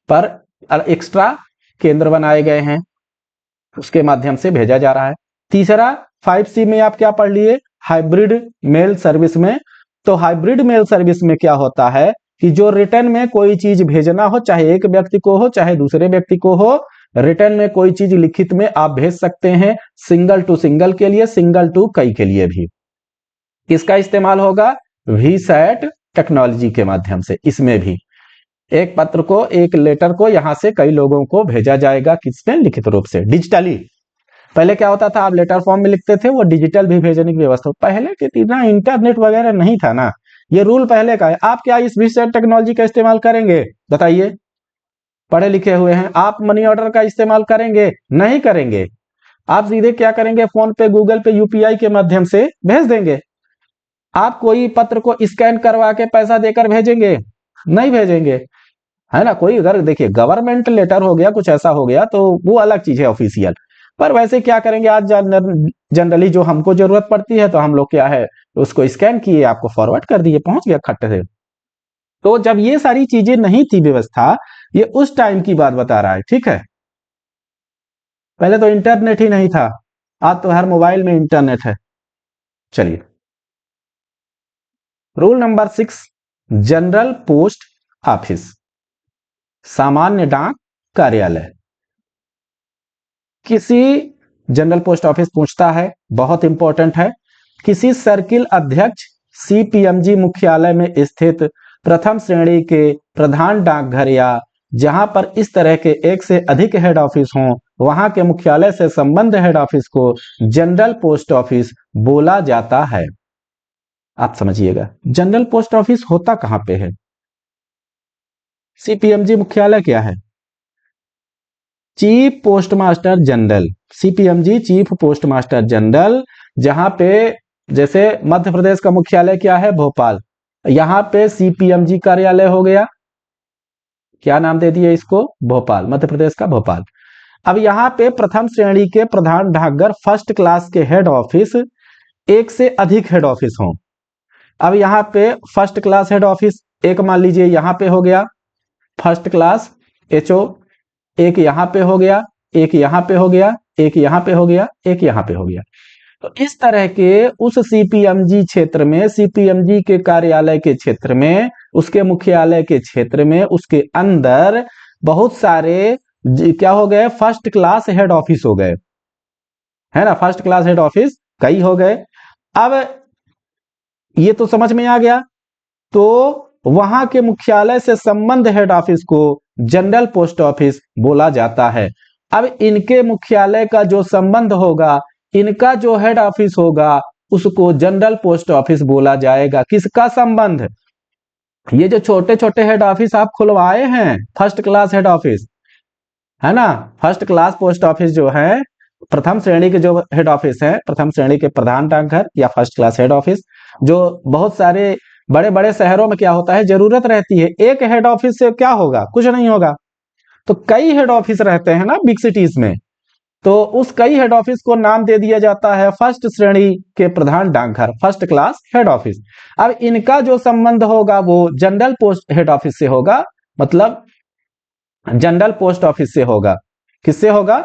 पर एक्स्ट्रा केंद्र बनाए गए हैं उसके माध्यम से भेजा जा रहा है। तीसरा 5C में आप क्या पढ़ लिए, हाइब्रिड मेल सर्विस में। तो हाइब्रिड मेल सर्विस में क्या होता है कि जो रिटर्न में कोई चीज भेजना हो, चाहे एक व्यक्ति को हो चाहे दूसरे व्यक्ति को हो, रिटर्न में कोई चीज लिखित में आप भेज सकते हैं, सिंगल टू सिंगल के लिए, सिंगल टू कई के लिए भी। किसका इस्तेमाल होगा, वीसैट टेक्नोलॉजी के माध्यम से। इसमें भी एक पत्र को, एक लेटर को यहां से कई लोगों को भेजा जाएगा, किसमें, लिखित रूप से, डिजिटली। पहले क्या होता था, आप लेटर फॉर्म में लिखते थे, वो डिजिटल भी भेजने की व्यवस्था। पहले के इतना इंटरनेट वगैरह नहीं था ना, ये रूल पहले का है। आप क्या इस वीसैट टेक्नोलॉजी का इस्तेमाल करेंगे, बताइए, पढ़े लिखे हुए हैं। आप मनी ऑर्डर का इस्तेमाल करेंगे, नहीं करेंगे। आप सीधे क्या करेंगे, फोन पे, गूगल पे, यूपीआई के माध्यम से भेज देंगे। आप कोई पत्र को स्कैन करवा के पैसा देकर भेजेंगे, नहीं भेजेंगे, है ना। कोई अगर देखिए गवर्नमेंट लेटर हो गया, कुछ ऐसा हो गया तो वो अलग चीज है, ऑफिशियल। पर वैसे क्या करेंगे, आज जनरली जो हमको जरूरत पड़ती है तो हम लोग क्या है, उसको स्कैन किए, आपको फॉरवर्ड कर दिए, पहुंच गया खट्टे से। तो जब ये सारी चीजें नहीं थी व्यवस्था, ये उस टाइम की बात बता रहा है, ठीक है। पहले तो इंटरनेट ही नहीं था, आज तो हर मोबाइल में इंटरनेट है। चलिए, rule number 6, general post office, सामान्य डाक कार्यालय। किसी जनरल पोस्ट ऑफिस पूछता है, बहुत इंपॉर्टेंट है, किसी सर्किल अध्यक्ष सीपीएमजी मुख्यालय में स्थित प्रथम श्रेणी के प्रधान डाकघर या जहां पर इस तरह के एक से अधिक हेड ऑफिस हों, वहां के मुख्यालय से संबंध हेड ऑफिस को जनरल पोस्ट ऑफिस बोला जाता है। आप समझिएगा, जनरल पोस्ट ऑफिस होता कहां पे है, सीपीएमजी मुख्यालय क्या है, chief post master general, CPMG chief post master general. जहां पे जैसे मध्य प्रदेश का मुख्यालय क्या है, भोपाल, यहां पे सीपीएमजी कार्यालय हो गया, क्या नाम दे दिए इसको, भोपाल, मध्य प्रदेश का भोपाल। अब यहाँ पे प्रथम श्रेणी के प्रधान डाकघर, फर्स्ट क्लास के हेड ऑफिस, एक से अधिक हेड ऑफिस हों। अब यहाँ पे फर्स्ट क्लास हेड ऑफिस एक मान लीजिए यहाँ पे हो गया, फर्स्ट क्लास एचओ, एक यहाँ पे हो गया, एक यहाँ पे हो गया, एक यहाँ पे हो गया, एक यहाँ पे हो गया। तो इस तरह के उस सीपीएमजी क्षेत्र में, सीपीएमजी के कार्यालय के क्षेत्र में, उसके मुख्यालय के क्षेत्र में, उसके अंदर बहुत सारे क्या हो गए, फर्स्ट क्लास हेड ऑफिस हो गए, है ना। फर्स्ट क्लास हेड ऑफिस कई हो गए। अब ये तो समझ में आ गया। तो वहां के मुख्यालय से संबंध हेड ऑफिस को जनरल पोस्ट ऑफिस बोला जाता है। अब इनके मुख्यालय का जो संबंध होगा, इनका जो हेड ऑफिस होगा, उसको जनरल पोस्ट ऑफिस बोला जाएगा। किसका संबंध, ये जो छोटे छोटे हेड ऑफिस आप खुलवाए हैं, फर्स्ट क्लास हेड ऑफिस, है ना, फर्स्ट क्लास पोस्ट ऑफिस जो है, प्रथम श्रेणी के जो हेड ऑफिस है, प्रथम श्रेणी के प्रधान डाकघर या फर्स्ट क्लास हेड ऑफिस, जो बहुत सारे बड़े बड़े शहरों में क्या होता है, जरूरत रहती है, एक हेड ऑफिस से क्या होगा, कुछ नहीं होगा। तो कई हेड ऑफिस रहते हैं ना बिग सिटीज में, तो उस कई हेड ऑफिस को नाम दे दिया जाता है फर्स्ट श्रेणी के प्रधान डाकघर, फर्स्ट क्लास हेड ऑफिस। अब इनका जो संबंध होगा वो जनरल पोस्ट हेड ऑफिस से होगा, मतलब जनरल पोस्ट ऑफिस से होगा। किससे होगा,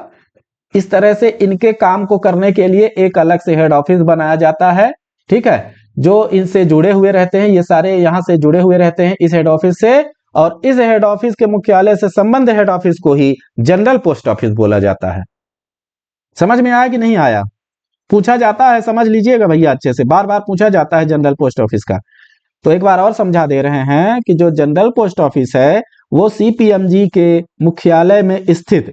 इस तरह से इनके काम को करने के लिए एक अलग से हेड ऑफिस बनाया जाता है, ठीक है, जो इनसे जुड़े हुए रहते हैं, ये सारे यहां से जुड़े हुए रहते हैं इस हेड ऑफिस से, और इस हेड ऑफिस के मुख्यालय से संबंध हेड ऑफिस को ही जनरल पोस्ट ऑफिस बोला जाता है। समझ में आया कि नहीं आया, पूछा जाता है, समझ लीजिएगा भैया, अच्छे से बार बार पूछा जाता है जनरल पोस्ट ऑफिस का। तो एक बार और समझा दे रहे हैं कि जो जनरल पोस्ट ऑफिस है वो सीपीएमजी के मुख्यालय में स्थित,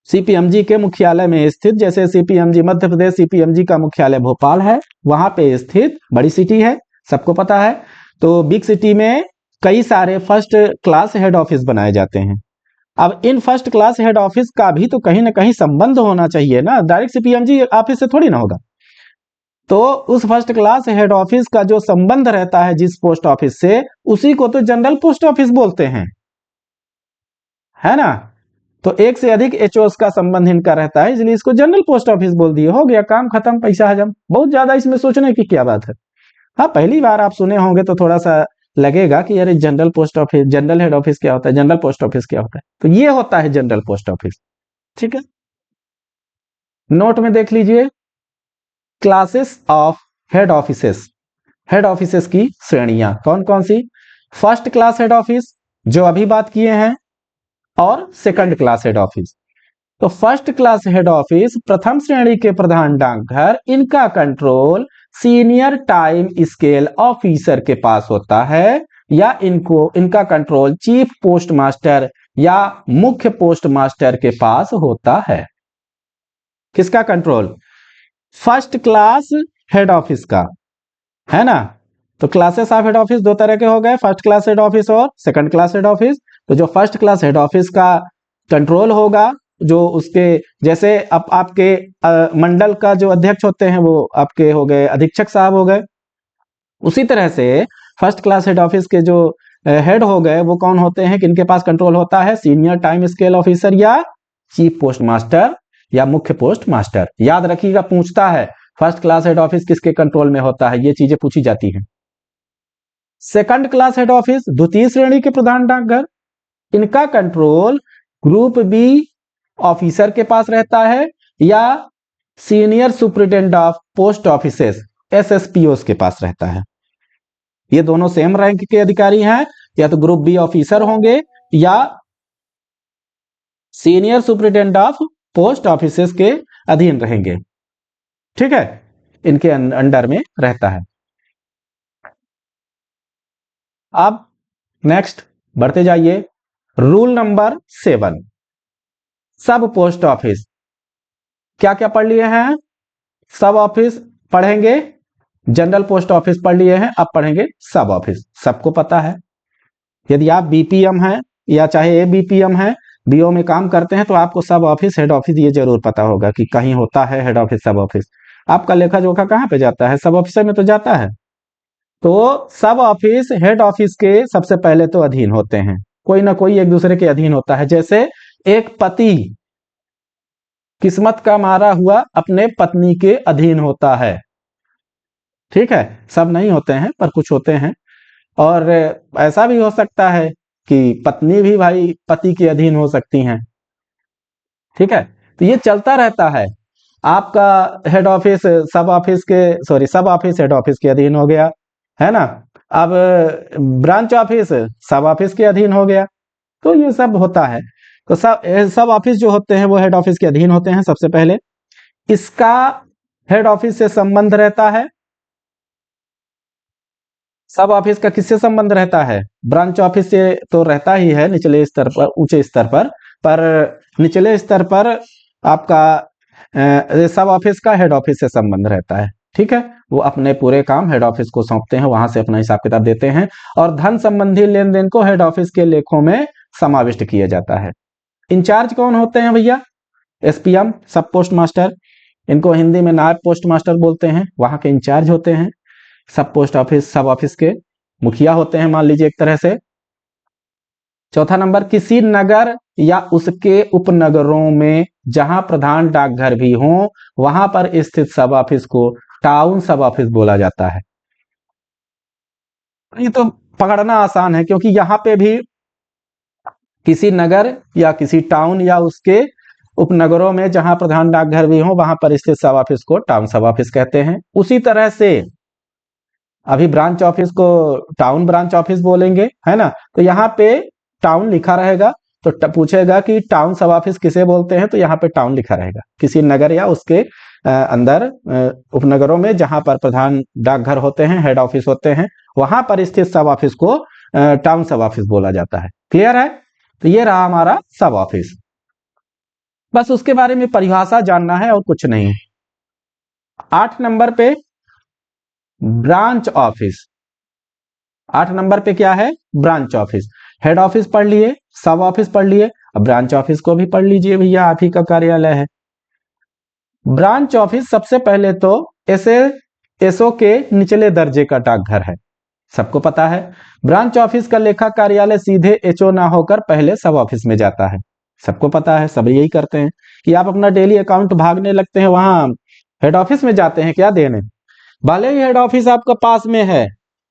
सीपीएमजी के मुख्यालय में स्थित, जैसे सीपीएमजी मध्य प्रदेश, सीपीएमजी का मुख्यालय भोपाल है, वहां पे स्थित, बड़ी सिटी है, सबको पता है। तो बिग सिटी में कई सारे फर्स्ट क्लास हेड ऑफिस बनाए जाते हैं। अब in first class head office का भी तो कहीं ना कहीं संबंध होना चाहिए ना, डायरेक्ट सीपीएमजी ऑफिस से थोड़ी ना होगा। तो उस फर्स्ट क्लास हेड ऑफिस का जो संबंध रहता है जिस पोस्ट ऑफिस से, उसी को तो जनरल पोस्ट ऑफिस बोलते हैं, है ना। तो एक से अधिक एचओएस का संबंध इनका रहता है, इसलिए इसको जनरल पोस्ट ऑफिस बोल दिए, हो गया काम खत्म, पैसा हजम। बहुत ज्यादा इसमें सोचने की क्या बात है। हाँ, पहली बार आप सुने होंगे तो थोड़ा सा लगेगा कि अरे general post office, general head office क्या होता है, जनरल पोस्ट ऑफिस क्या होता है। तो ये होता है जनरल पोस्ट ऑफिस, ठीक है। नोट में देख लीजिए, classes of head offices, head offices की श्रेणियां कौन कौन सी। फर्स्ट क्लास हेड ऑफिस जो अभी बात किए हैं, और सेकंड क्लास हेड ऑफिस। तो फर्स्ट क्लास हेड ऑफिस प्रथम श्रेणी के प्रधान डाकघर, इनका control senior time scale officer के पास होता है, या इनका कंट्रोल चीफ पोस्ट मास्टर या मुख्य पोस्ट मास्टर के पास होता है। किसका control? First class head office का, है ना। तो क्लासेस ऑफ हेड ऑफिस दो तरह के हो गए, फर्स्ट क्लास हेड ऑफिस और सेकंड क्लास हेड ऑफिस। तो जो फर्स्ट क्लास हेड ऑफिस का कंट्रोल होगा, जो उसके जैसे अब आपके मंडल का जो अध्यक्ष होते हैं वो आपके हो गए अधीक्षक साहब हो गए, उसी तरह से फर्स्ट क्लास हेड ऑफिस के जो हेड हो गए वो कौन होते हैं, किनके पास कंट्रोल होता है? सीनियर टाइम स्केल ऑफिसर या चीफ पोस्ट मास्टर या मुख्य पोस्ट मास्टर। याद रखिएगा, पूछता है फर्स्ट क्लास हेड ऑफिस किसके कंट्रोल में होता है, ये चीजें पूछी जाती हैं। सेकंड क्लास हेड ऑफिस द्वितीय श्रेणी के प्रधान डाकघर, इनका कंट्रोल ग्रुप बी ऑफिसर के पास रहता है या senior superintendent of post offices SSPO के पास रहता है। ये दोनों सेम रैंक के अधिकारी हैं, या तो ग्रुप बी ऑफिसर होंगे या senior superintendent of post offices के अधीन रहेंगे, ठीक है, इनके अंडर में रहता है। अब नेक्स्ट बढ़ते जाइए, रूल नंबर 7, सब पोस्ट ऑफिस। क्या क्या पढ़ लिए हैं? सब ऑफिस पढ़ेंगे, जनरल पोस्ट ऑफिस पढ़ लिए हैं, अब पढ़ेंगे सब ऑफिस। सबको पता है, यदि आप बीपीएम हैं या चाहे एबीपीएम हैं, बीओ में काम करते हैं, तो आपको सब ऑफिस हेड ऑफिस ये जरूर पता होगा कि कहीं होता है हेड ऑफिस सब ऑफिस। आपका लेखा जोखा कहाँ पे जाता है? सब ऑफिसर में तो जाता है। तो सब ऑफिस हेड ऑफिस के सबसे पहले तो अधीन होते हैं, कोई ना कोई एक दूसरे के अधीन होता है। जैसे एक पति किस्मत का मारा हुआ अपने पत्नी के अधीन होता है, ठीक है। सब नहीं होते हैं पर कुछ होते हैं। और ऐसा भी हो सकता है कि पत्नी भी भाई पति के अधीन हो सकती हैं, ठीक है। तो ये चलता रहता है। आपका हेड ऑफिस सब ऑफिस के, सॉरी, सब ऑफिस हेड ऑफिस के अधीन हो गया, है ना। अब ब्रांच ऑफिस सब ऑफिस के अधीन हो गया, तो ये सब होता है। तो सब ऑफिस जो होते हैं वो हेड ऑफिस के अधीन होते हैं। सबसे पहले इसका हेड ऑफिस से संबंध रहता है। सब ऑफिस का किससे संबंध रहता है? ब्रांच ऑफिस से तो रहता ही है निचले स्तर पर, ऊंचे स्तर पर निचले स्तर पर आपका सब ऑफिस का हेड ऑफिस से संबंध रहता है, ठीक है। वो अपने पूरे काम हेड ऑफिस को सौंपते हैं, वहां से अपना हिसाब किताब देते हैं, और धन संबंधी लेन देन को हेड ऑफिस के लेखों में समाविष्ट किया जाता है। इंचार्ज कौन होते हैं भैया? एसपीएम, सब पोस्ट मास्टर, इनको हिंदी में नायब पोस्ट मास्टर बोलते हैं, वहां के इंचार्ज होते हैं। सब पोस्ट ऑफिस, सब ऑफिस के मुखिया होते हैं, मान लीजिए एक तरह से। चौथा नंबर, किसी नगर या उसके उपनगरों में जहां प्रधान डाकघर भी हो, वहां पर स्थित सब ऑफिस को टाउन सब ऑफिस बोला जाता है। ये तो पकड़ना आसान है, क्योंकि यहां पे भी किसी नगर या किसी टाउन या उसके उपनगरों में जहां प्रधान डाकघर भी हो, वहां पर स्थित सब ऑफिस को टाउन सब ऑफिस कहते हैं। उसी तरह से अभी ब्रांच ऑफिस को टाउन ब्रांच ऑफिस बोलेंगे, है ना। तो यहाँ पे टाउन लिखा रहेगा, तो पूछेगा कि टाउन सब ऑफिस किसे बोलते हैं, तो यहाँ पे टाउन लिखा रहेगा। किसी नगर या उसके अंदर उपनगरों में जहां पर प्रधान डाकघर होते हैं, हेड ऑफिस होते हैं, वहां पर स्थित सब ऑफिस को टाउन सब ऑफिस बोला जाता है। क्लियर है? तो ये रहा हमारा सब ऑफिस। बस उसके बारे में परिभाषा जानना है और कुछ नहीं। 8 नंबर पे ब्रांच ऑफिस। 8 नंबर पे क्या है? Branch office. हेड ऑफिस पढ़ लिए, सब ऑफिस पढ़ लिए, अब ब्रांच ऑफिस को भी पढ़ लीजिए भैया, आप ही का कार्यालय है। ब्रांच ऑफिस सबसे पहले तो ऐसे एसओ के निचले दर्जे का डाकघर है, सबको पता है। ब्रांच ऑफिस का लेखा कार्यालय सीधे एचओ ना होकर पहले सब ऑफिस में जाता है, सबको पता है, सब यही करते हैं कि आप अपना डेली अकाउंट भागने लगते हैं, वहां हेड ऑफिस में जाते हैं क्या देने। भले ही हेड ऑफिस आपका पास में है,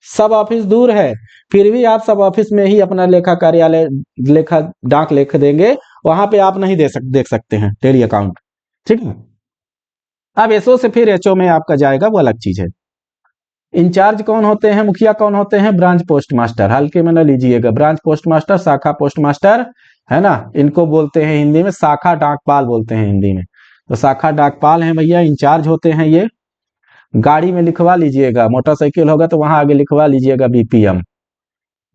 सब ऑफिस दूर है, फिर भी आप सब ऑफिस में ही अपना लेखा कार्यालय लेखा डाक लिख देंगे, वहां पे आप नहीं देख सकते हैं डेली अकाउंट, ठीक है। अब एसओ से फिर एचओ में आपका जाएगा, वो अलग चीज है। इंचार्ज कौन होते हैं, मुखिया कौन होते हैं, ब्रांच पोस्ट मास्टर, हल्के में न लीजिएगा, ब्रांच पोस्ट मास्टर, शाखा पोस्ट मास्टर, है ना, इनको बोलते हैं हिंदी में शाखा डाकपाल बोलते हैं हिंदी में। तो शाखा डाकपाल हैं भैया, इंचार्ज होते हैं ये। गाड़ी में लिखवा लीजिएगा, मोटरसाइकिल होगा तो वहां आगे लिखवा लीजिएगा बीपीएम,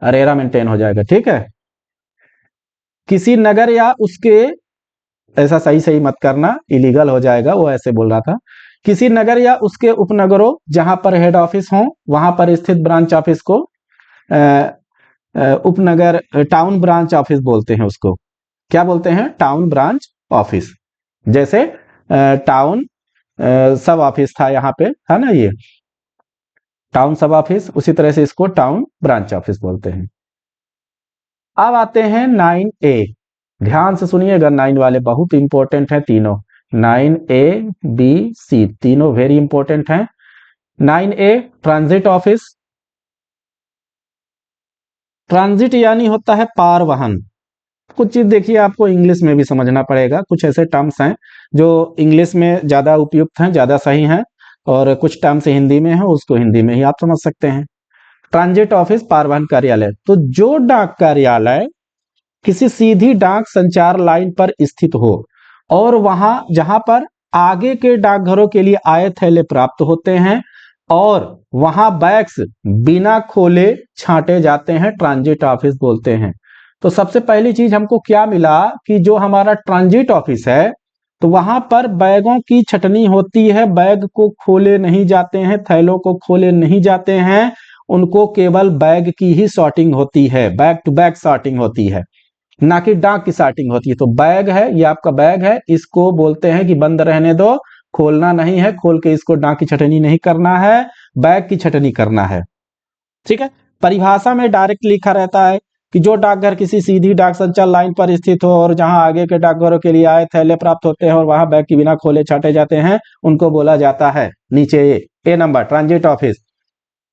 अरेरा मेंटेन हो जाएगा, ठीक है। किसी नगर या उसके, ऐसा सही सही मत करना, इलीगल हो जाएगा, वो ऐसे बोल रहा था। किसी नगर या उसके उपनगरों जहां पर हेड ऑफिस हो, वहां पर स्थित ब्रांच ऑफिस को उपनगर टाउन ब्रांच ऑफिस बोलते हैं उसको। क्या बोलते हैं, टाउन ब्रांच ऑफिस। जैसे टाउन सब ऑफिस था यहाँ पे, है ना, ये टाउन सब ऑफिस, उसी तरह से इसको टाउन ब्रांच ऑफिस बोलते हैं। अब आते हैं 9A, ध्यान से सुनिएगा, 9 वाले बहुत इंपॉर्टेंट है तीनों, 9A B C तीनों वेरी इंपॉर्टेंट हैं। 9A transit office. ट्रांजिट यानी होता है पार वाहन। कुछ चीज देखिए आपको इंग्लिश में भी समझना पड़ेगा, कुछ ऐसे टर्म्स हैं जो इंग्लिश में ज्यादा उपयुक्त हैं, ज्यादा सही हैं, और कुछ टर्म्स हिंदी में है, उसको हिंदी में ही आप समझ सकते हैं। ट्रांजिट ऑफिस पारवाहन कार्यालय, तो जो डाक कार्यालय किसी सीधी डाक संचार लाइन पर स्थित हो और वहां जहां पर आगे के डाकघरों के लिए आए थैले प्राप्त होते हैं और वहां बैग्स बिना खोले छांटे जाते हैं, ट्रांजिट ऑफिस बोलते हैं। तो सबसे पहली चीज हमको क्या मिला कि जो हमारा ट्रांजिट ऑफिस है तो वहां पर बैगों की छटनी होती है, बैग को खोले नहीं जाते हैं, थैलों को खोले नहीं जाते हैं, उनको केवल बैग की ही सॉर्टिंग होती है, बैग टू बैग सॉर्टिंग होती है, ना कि डाक की सॉर्टिंग होती है। तो बैग है, ये आपका बैग है, इसको बोलते हैं कि बंद रहने दो, खोलना नहीं है, खोल के इसको डाक की छटनी नहीं करना है, बैग की छटनी करना है, ठीक है। परिभाषा में डायरेक्ट लिखा रहता है कि जो डाकघर किसी सीधी डाक संचार लाइन पर स्थित हो और जहां आगे के डाकघरों के लिए आए थैले प्राप्त होते हैं और वहां बैग की बिना खोले छाटे जाते हैं, उनको बोला जाता है नीचे A number transit office,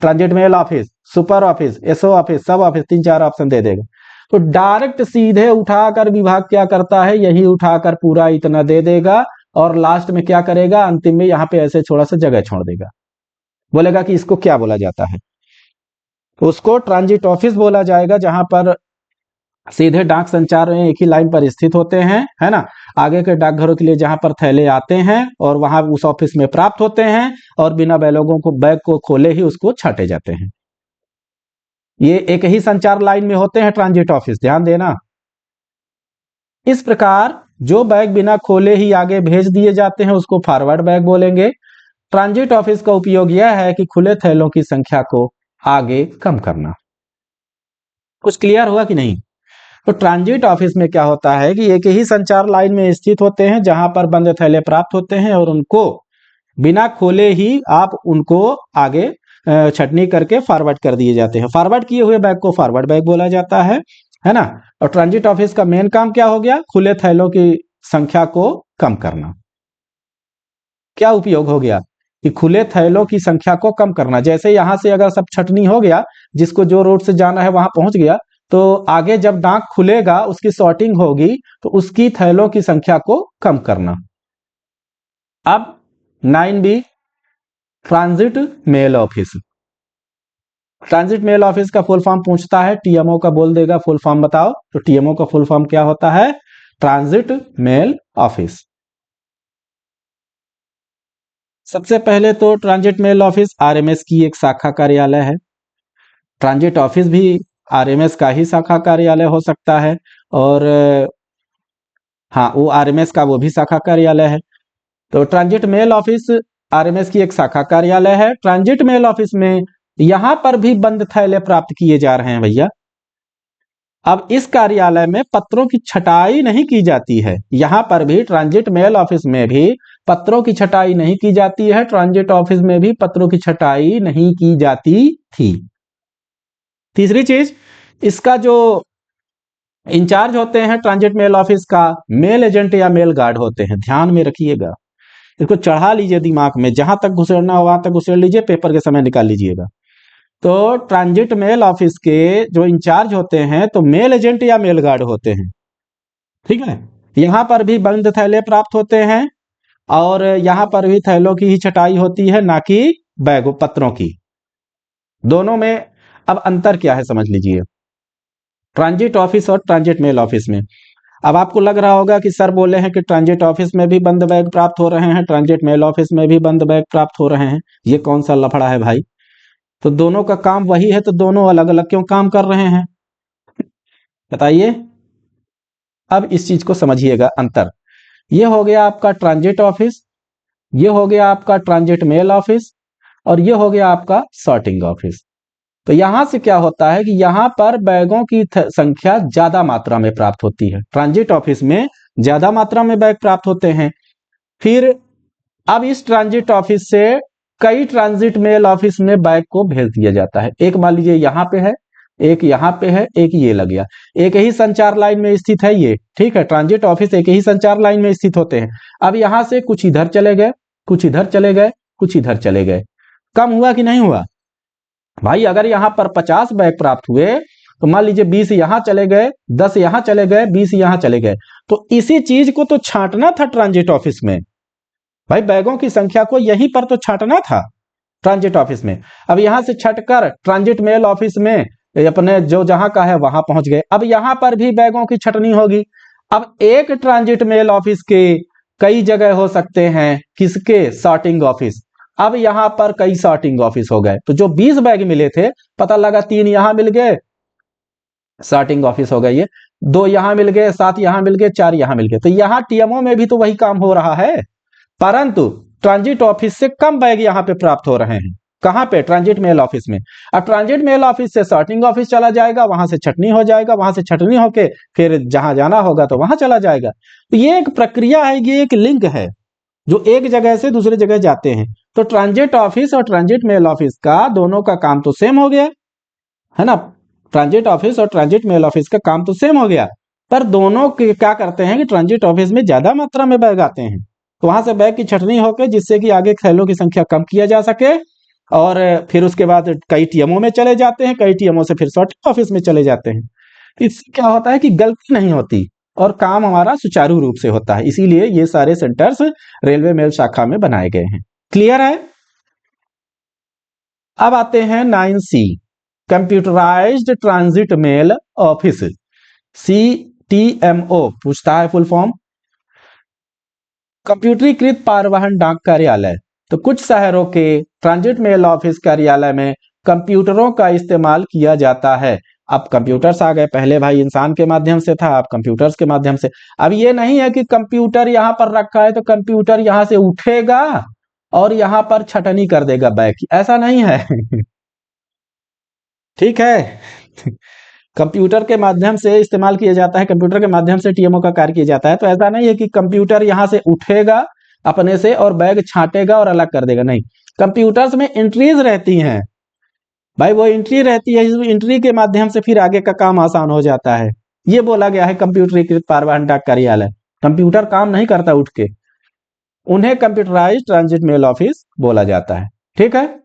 transit mail office, super office, SO office, sub office, 3-4 option दे देगा। तो डायरेक्ट सीधे उठाकर विभाग क्या करता है, यही उठाकर पूरा इतना दे देगा और लास्ट में क्या करेगा, अंतिम में यहाँ पे ऐसे थोड़ा सा जगह छोड़ देगा, बोलेगा कि इसको क्या बोला जाता है, उसको ट्रांजिट ऑफिस बोला जाएगा, जहां पर सीधे डाक संचार में एक ही लाइन पर स्थित होते हैं, है ना, आगे के डाकघरों के लिए जहां पर थैले आते हैं और वहां उस ऑफिस में प्राप्त होते हैं और बिना बैग को खोले ही उसको छाटे जाते हैं। ये एक ही संचार लाइन में होते हैं ट्रांजिट ऑफिस, ध्यान देना। इस प्रकार जो बैग बिना खोले ही आगे भेज दिए जाते हैं उसको फॉरवर्ड बैग बोलेंगे। ट्रांजिट ऑफिस का उपयोग यह है कि खुले थैलों की संख्या को आगे कम करना। कुछ क्लियर हुआ कि नहीं? तो ट्रांजिट ऑफिस में क्या होता है कि एक ही संचार लाइन में स्थित होते हैं जहां पर बंद थैले प्राप्त होते हैं और उनको बिना खोले ही आप उनको आगे छटनी करके फॉरवर्ड कर दिए जाते हैं। फॉरवर्ड किए हुए बैग को फॉरवर्ड बैग बोला जाता है ना। और ट्रांजिट ऑफिस का मेन काम क्या हो गया, खुले थैलों की संख्या को कम करना। क्या उपयोग हो गया कि खुले थैलों की संख्या को कम करना। जैसे यहां से अगर सब छटनी हो गया, जिसको जो रोड से जाना है वहां पहुंच गया, तो आगे जब डाक खुलेगा उसकी सॉर्टिंग होगी तो उसकी थैलों की संख्या को कम करना। अब 9B transit mail office. Transit mail office का फुल फॉर्म पूछता है, टीएमओ का बोल देगा फुल फॉर्म बताओ, तो टीएमओ का फुल फॉर्म क्या होता है, ट्रांजिट मेल ऑफिस। सबसे पहले तो ट्रांजिट मेल ऑफिस आरएमएस की एक शाखा कार्यालय है। ट्रांजिट ऑफिस भी आरएमएस का ही शाखा कार्यालय हो सकता है, और हाँ वो आरएमएस का वो भी शाखा कार्यालय है। तो ट्रांजिट मेल ऑफिस आरएमएस की एक शाखा कार्यालय है। ट्रांजिट मेल ऑफिस में यहां पर भी बंद थैले प्राप्त किए जा रहे हैं भैया। अब इस कार्यालय में पत्रों की छटाई नहीं की जाती है, यहां पर भी ट्रांजिट मेल ऑफिस में भी पत्रों की छटाई नहीं की जाती है, ट्रांजिट ऑफिस में भी पत्रों की छटाई नहीं की जाती थी। तीसरी चीज, इसका जो इंचार्ज होते हैं ट्रांजिट मेल ऑफिस का, मेल एजेंट या मेल गार्ड होते हैं। ध्यान में रखिएगा, इसको चढ़ा लीजिए दिमाग में, जहां तक घुसेड़ना हो वहां तक घुसेड़ लीजिए, पेपर के समय निकाल लीजिएगा। तो ट्रांजिट मेल ऑफिस के जो इंचार्ज होते हैं तो मेल एजेंट या मेल गार्ड होते हैं, ठीक है। यहां पर भी बंद थैले प्राप्त होते हैं और यहां पर भी थैलों की ही छटाई होती है, ना कि बैगों पत्रों की। दोनों में अब अंतर क्या है समझ लीजिए, ट्रांजिट ऑफिस और ट्रांजिट मेल ऑफिस में। अब आपको लग रहा होगा कि सर बोले हैं कि ट्रांजिट ऑफिस में भी बंद बैग प्राप्त हो रहे हैं, ट्रांजिट मेल ऑफिस में भी बंद बैग प्राप्त हो रहे हैं, ये कौन सा लफड़ा है भाई। तो दोनों का काम वही है, तो दोनों अलग अलग क्यों काम कर रहे हैं, बताइए। अब इस चीज को समझिएगा अंतर। ये हो गया आपका ट्रांजिट ऑफिस, ये हो गया आपका ट्रांजिट मेल ऑफिस, और ये हो गया आपका सॉर्टिंग ऑफिस। तो यहां से क्या होता है कि यहां पर बैगों की संख्या ज्यादा मात्रा में प्राप्त होती है, ट्रांजिट ऑफिस में ज्यादा मात्रा में बैग प्राप्त होते हैं। फिर अब इस ट्रांजिट ऑफिस से कई ट्रांजिट मेल ऑफिस में बैग को भेज दिया जाता है। एक मान लीजिए यहां पे है, एक यहां पे है, एक ये लग गया, एक ही संचार लाइन में स्थित है ये, ठीक है। ट्रांजिट ऑफिस एक ही संचार लाइन में स्थित होते हैं। अब यहां से कुछ इधर चले गए, कुछ इधर चले गए, कुछ इधर चले गए, कम हुआ कि नहीं हुआ भाई। अगर यहां पर 50 बैग प्राप्त हुए तो मान लीजिए 20 यहां चले गए, 10 यहां चले गए, 20 यहां चले गए, तो इसी चीज को तो छांटना था ट्रांजिट ऑफिस में भाई, बैगों की संख्या को यहीं पर तो छांटना था ट्रांजिट ऑफिस में। अब यहां से छटकर ट्रांजिट मेल ऑफिस में अपने जो जहां का है वहां पहुंच गए। अब यहां पर भी बैगों की छटनी होगी। अब एक ट्रांजिट मेल ऑफिस के कई जगह हो सकते हैं, किसके, सॉर्टिंग ऑफिस। अब यहां पर कई सॉर्टिंग ऑफिस हो गए, तो जो 20 बैग मिले थे, पता लगा 3 यहां मिल गए, सॉर्टिंग ऑफिस हो गए ये, 2 यहां मिल गए, 7 यहां मिल गए, 4 यहां मिल गए। तो यहां टीएमओ में भी तो वही काम हो रहा है, परंतु ट्रांजिट ऑफिस से कम बैग यहां पे प्राप्त हो रहे हैं। कहां पे, ट्रांजिट मेल ऑफिस में। अब ट्रांजिट मेल ऑफिस से सॉर्टिंग ऑफिस चला जाएगा, वहां से छटनी हो जाएगा, वहां से छटनी होके फिर जहां जाना होगा तो वहां चला जाएगा। तो ये एक प्रक्रिया है, ये एक लिंक है जो एक जगह से दूसरी जगह जाते हैं। तो ट्रांजिट ऑफिस और ट्रांजिट मेल ऑफिस का दोनों का काम तो सेम हो गया है ना। ट्रांजिट ऑफिस और ट्रांजिट मेल ऑफिस का काम तो सेम हो गया, पर दोनों क्या करते हैं कि ट्रांजिट ऑफिस में ज्यादा मात्रा में बैग आते हैं, तो वहां से बैग की छटनी होकर, जिससे कि आगे थैलों की संख्या कम किया जा सके, और फिर उसके बाद कई टीएमओ में चले जाते हैं, कई टीएमओ से फिर सॉर्टिंग ऑफिस में चले जाते हैं। इससे क्या होता है कि गलती नहीं होती और काम हमारा सुचारू रूप से होता है, इसीलिए ये सारे सेंटर्स रेलवे मेल शाखा में बनाए गए हैं। क्लियर है। अब आते हैं 9C, computerised transit mail office, CTMO पूछता है फुल फॉर्म, कंप्यूटरीकृत परिवहन डाक कार्यालय। तो कुछ शहरों के ट्रांजिट मेल ऑफिस कार्यालय में कंप्यूटरों का इस्तेमाल किया जाता है। अब कंप्यूटर्स आ गए, पहले भाई इंसान के माध्यम से था, अब कंप्यूटर्स के माध्यम से। अब ये नहीं है कि कंप्यूटर यहां पर रखा है तो कंप्यूटर यहां से उठेगा और यहां पर छटनी कर देगा बैग की, ऐसा नहीं है ठीक है कंप्यूटर के माध्यम से इस्तेमाल किया जाता है, कंप्यूटर के माध्यम से टीएमओ का कार्य किया जाता है। तो ऐसा नहीं है कि कंप्यूटर यहां से उठेगा अपने से और बैग छांटेगा और अलग कर देगा, नहीं। कंप्यूटर्स में एंट्रीज रहती हैं भाई, वो एंट्री रहती है, इस एंट्री के माध्यम से फिर आगे का काम आसान हो जाता है। ये बोला गया है कंप्यूटरीकृत परिवहन डाक कार्यालय। कंप्यूटर काम नहीं करता उठ के, उन्हें कंप्यूटराइज्ड ट्रांजिट मेल ऑफिस बोला जाता है, ठीक है।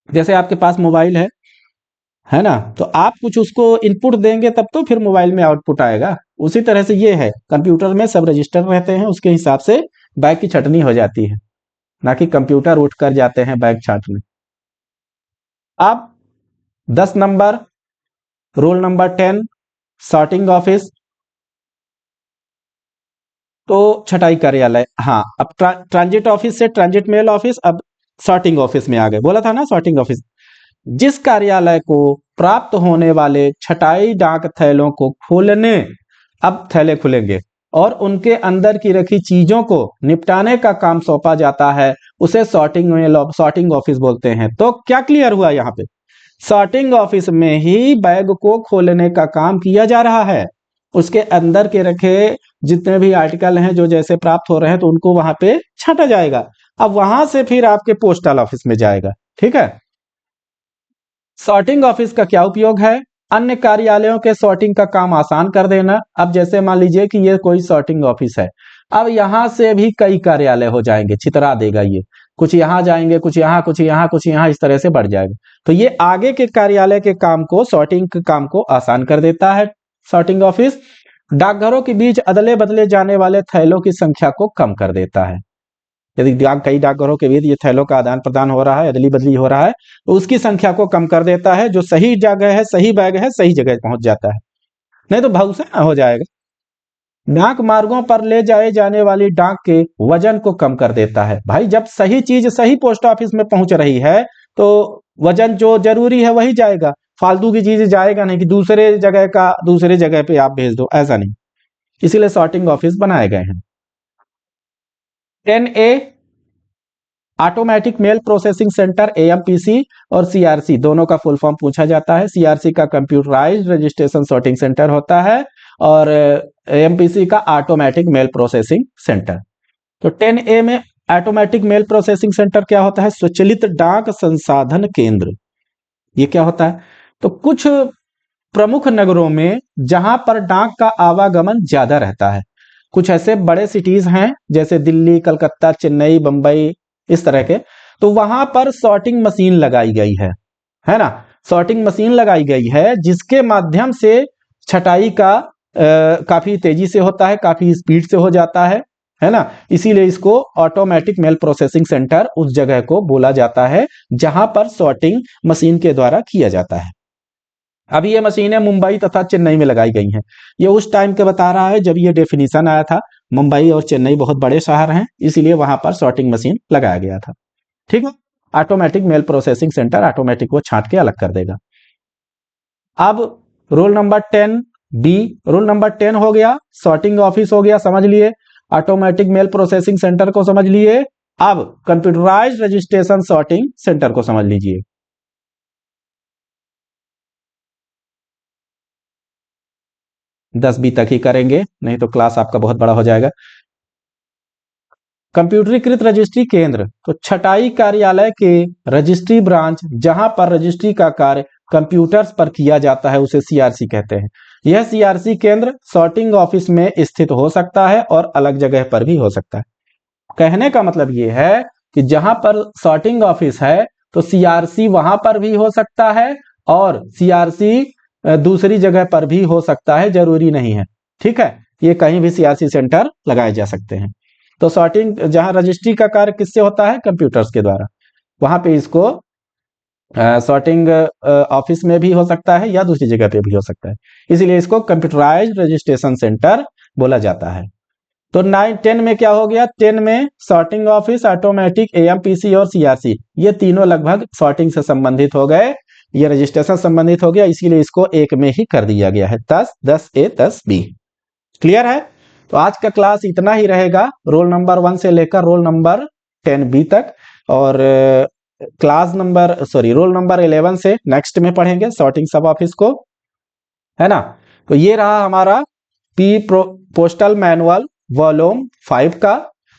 जैसे आपके पास मोबाइल है ना, तो आप कुछ उसको इनपुट देंगे तब तो फिर मोबाइल में आउटपुट आएगा, उसी तरह से ये है, कंप्यूटर में सब रजिस्टर रहते हैं, उसके हिसाब से बैग की छटनी हो जाती है, ना कि कंप्यूटर उठ कर जाते हैं बैग छांटने। अब 10 number, roll number 10, sorting office, तो छटाई कार्यालय। हाँ, अब ट्रांजिट ऑफिस से ट्रांजिट मेल ऑफिस, अब सॉर्टिंग ऑफिस में आ गए, बोला था ना सॉर्टिंग ऑफिस। जिस कार्यालय को प्राप्त होने वाले छटाई डाक थैलों को खोलने, अब थैले खुलेंगे और उनके अंदर की रखी चीजों को निपटाने का काम सौंपा जाता है, उसे सॉर्टिंग ऑफिस बोलते हैं। तो क्या क्लियर हुआ यहाँ पे, सॉर्टिंग ऑफिस में ही बैग को खोलने का काम किया जा रहा है। उसके अंदर के रखे जितने भी आर्टिकल हैं जो जैसे प्राप्त हो रहे हैं तो उनको वहां पे छांटा जाएगा। अब वहां से फिर आपके पोस्टल ऑफिस में जाएगा। ठीक है। सॉर्टिंग ऑफिस का क्या उपयोग है? अन्य कार्यालयों के सॉर्टिंग का काम आसान कर देना। अब जैसे मान लीजिए कि ये कोई सॉर्टिंग ऑफिस है, अब यहां से भी कई कार्यालय हो जाएंगे, छितरा देगा ये, कुछ यहां जाएंगे, कुछ यहां, कुछ यहां, कुछ यहां, इस तरह से बढ़ जाएगा। तो ये आगे के कार्यालय के काम को, सॉर्टिंग के काम को आसान कर देता है सॉर्टिंग ऑफिस। डाकघरों के बीच अदले बदले जाने वाले थैलों की संख्या को कम कर देता है। यदि कई डाकघरों के बीच ये थैलों का आदान प्रदान हो रहा है, अदली बदली हो रहा है, तो उसकी संख्या को कम कर देता है। जो सही जगह है, सही बैग है, सही जगह पहुंच जाता है, नहीं तो भौसा हो जाएगा। डाक मार्गों पर ले जाए जाने वाली डाक के वजन को कम कर देता है। भाई जब सही चीज सही पोस्ट ऑफिस में पहुंच रही है तो वजन जो जरूरी है वही जाएगा, फालतू की चीज जाएगा नहीं कि दूसरे जगह का दूसरे जगह पे आप भेज दो, ऐसा नहीं। इसीलिए सॉर्टिंग ऑफिस बनाए गए हैं। 10A automatic mail processing centre, AMPC और सीआरसी दोनों का फुल फॉर्म पूछा जाता है। सीआरसी का कंप्यूटराइज्ड रजिस्ट्रेशन सॉर्टिंग सेंटर होता है और एएमपीसी का ऑटोमेटिक मेल प्रोसेसिंग सेंटर। तो 10A में ऑटोमेटिक मेल प्रोसेसिंग सेंटर क्या होता है? स्वचालित डाक संसाधन केंद्र। ये क्या होता है? तो कुछ प्रमुख नगरों में जहां पर डाक का आवागमन ज्यादा रहता है, कुछ ऐसे बड़े सिटीज हैं जैसे दिल्ली, कलकत्ता, चेन्नई, बंबई, इस तरह के, तो वहां पर सॉर्टिंग मशीन लगाई गई है ना। सॉर्टिंग मशीन लगाई गई है जिसके माध्यम से छटाई का काफी तेजी से होता है, काफी स्पीड से हो जाता है ना। इसीलिए इसको ऑटोमेटिक मेल प्रोसेसिंग सेंटर उस जगह को बोला जाता है जहां पर सॉर्टिंग मशीन के द्वारा किया जाता है। अभी ये मशीनें मुंबई तथा चेन्नई में लगाई गई हैं। ये उस टाइम के बता रहा है जब ये डेफिनेशन आया था। मुंबई और चेन्नई बहुत बड़े शहर हैं, इसीलिए वहां पर सॉर्टिंग मशीन लगाया गया था। ठीक है। Automatic mail processing centre automatic को छांट के अलग कर देगा। अब roll number 10B, roll number 10 हो गया, सॉर्टिंग ऑफिस हो गया, समझ लिए। ऑटोमेटिक मेल प्रोसेसिंग सेंटर को समझ लिए। अब कंप्यूटराइज्ड रजिस्ट्रेशन सॉर्टिंग सेंटर को समझ लीजिए। 10B तक ही करेंगे, नहीं तो क्लास आपका बहुत बड़ा हो जाएगा। कंप्यूटरीकृत रजिस्ट्री केंद्र, तो छटाई कार्यालय के रजिस्ट्री ब्रांच जहां पर रजिस्ट्री का कार्य कंप्यूटर्स पर किया जाता है उसे सीआरसी कहते हैं। यह सीआरसी केंद्र सॉर्टिंग ऑफिस में स्थित हो सकता है और अलग जगह पर भी हो सकता है। कहने का मतलब यह है कि जहां पर सॉर्टिंग ऑफिस है तो सीआरसी वहां पर भी हो सकता है और सीआरसी दूसरी जगह पर भी हो सकता है, जरूरी नहीं है। ठीक है, ये कहीं भी सीआरसी सेंटर लगाए जा सकते हैं। तो सॉर्टिंग जहां रजिस्ट्री का कार्य किससे होता है? कंप्यूटर्स के द्वारा, वहां पे इसको सॉर्टिंग ऑफिस में भी हो सकता है या दूसरी जगह पे भी हो सकता है, इसीलिए इसको कंप्यूटराइज्ड रजिस्ट्रेशन सेंटर बोला जाता है। तो 9-10 में क्या हो गया? 10 में सॉर्टिंग ऑफिस, ऑटोमेटिक, एएमपीसी और सीआरसी, ये तीनों लगभग सॉर्टिंग से संबंधित हो गए, ये रजिस्ट्रेशन संबंधित हो गया, इसीलिए इसको एक में ही कर दिया गया है। 10A 10B। क्लियर है? तो आज का क्लास इतना ही रहेगा, रोल नंबर 1 से लेकर रोल नंबर 10B तक, और रोल नंबर 11 से नेक्स्ट में पढ़ेंगे सॉर्टिंग सब ऑफिस को, है ना। तो ये रहा हमारा पोस्टल मैनुअल वॉल्यूम 5 का,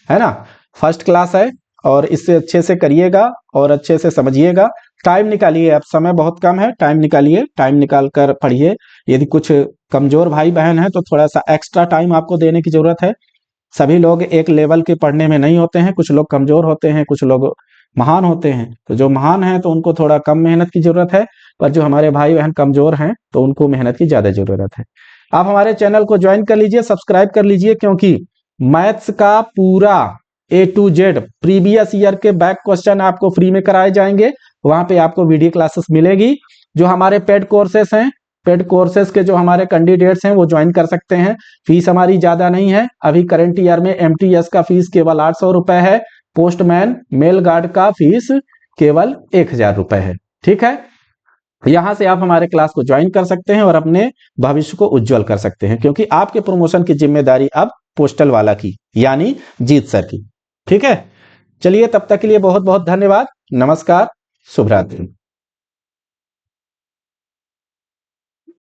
है ना। फर्स्ट क्लास है और इससे अच्छे से करिएगा और अच्छे से समझिएगा। टाइम निकालिए, अब समय बहुत कम है, टाइम निकालिए, टाइम निकाल कर पढ़िए। यदि कुछ कमजोर भाई बहन है तो थोड़ा सा एक्स्ट्रा टाइम आपको देने की जरूरत है। सभी लोग एक लेवल के पढ़ने में नहीं होते हैं, कुछ लोग कमजोर होते हैं, कुछ लोग महान होते हैं। तो जो महान हैं तो उनको थोड़ा कम मेहनत की जरूरत है, पर जो हमारे भाई बहन कमजोर हैं तो उनको मेहनत की ज्यादा जरूरत है। आप हमारे चैनल को ज्वाइन कर लीजिए, सब्सक्राइब कर लीजिए, क्योंकि मैथ्स का पूरा A to Z previous year के बैक क्वेश्चन आपको फ्री में कराए जाएंगे। वहां पे आपको वीडियो क्लासेस मिलेगी। जो हमारे पेड कोर्सेस हैं, पेड कोर्सेस के जो हमारे कैंडिडेट्स हैं वो ज्वाइन कर सकते हैं। फीस हमारी ज्यादा नहीं है। अभी करंट ईयर में MTS का फीस केवल 800 रुपए है, पोस्टमैन मेल गार्ड का फीस केवल 1000 रुपए है। ठीक है, यहां से आप हमारे क्लास को ज्वाइन कर सकते हैं और अपने भविष्य को उज्जवल कर सकते हैं, क्योंकि आपके प्रमोशन की जिम्मेदारी अब पोस्टल वाला की, यानी जीत सर की। ठीक है, चलिए तब तक के लिए बहुत बहुत धन्यवाद। नमस्कार, शुभ रात्रि।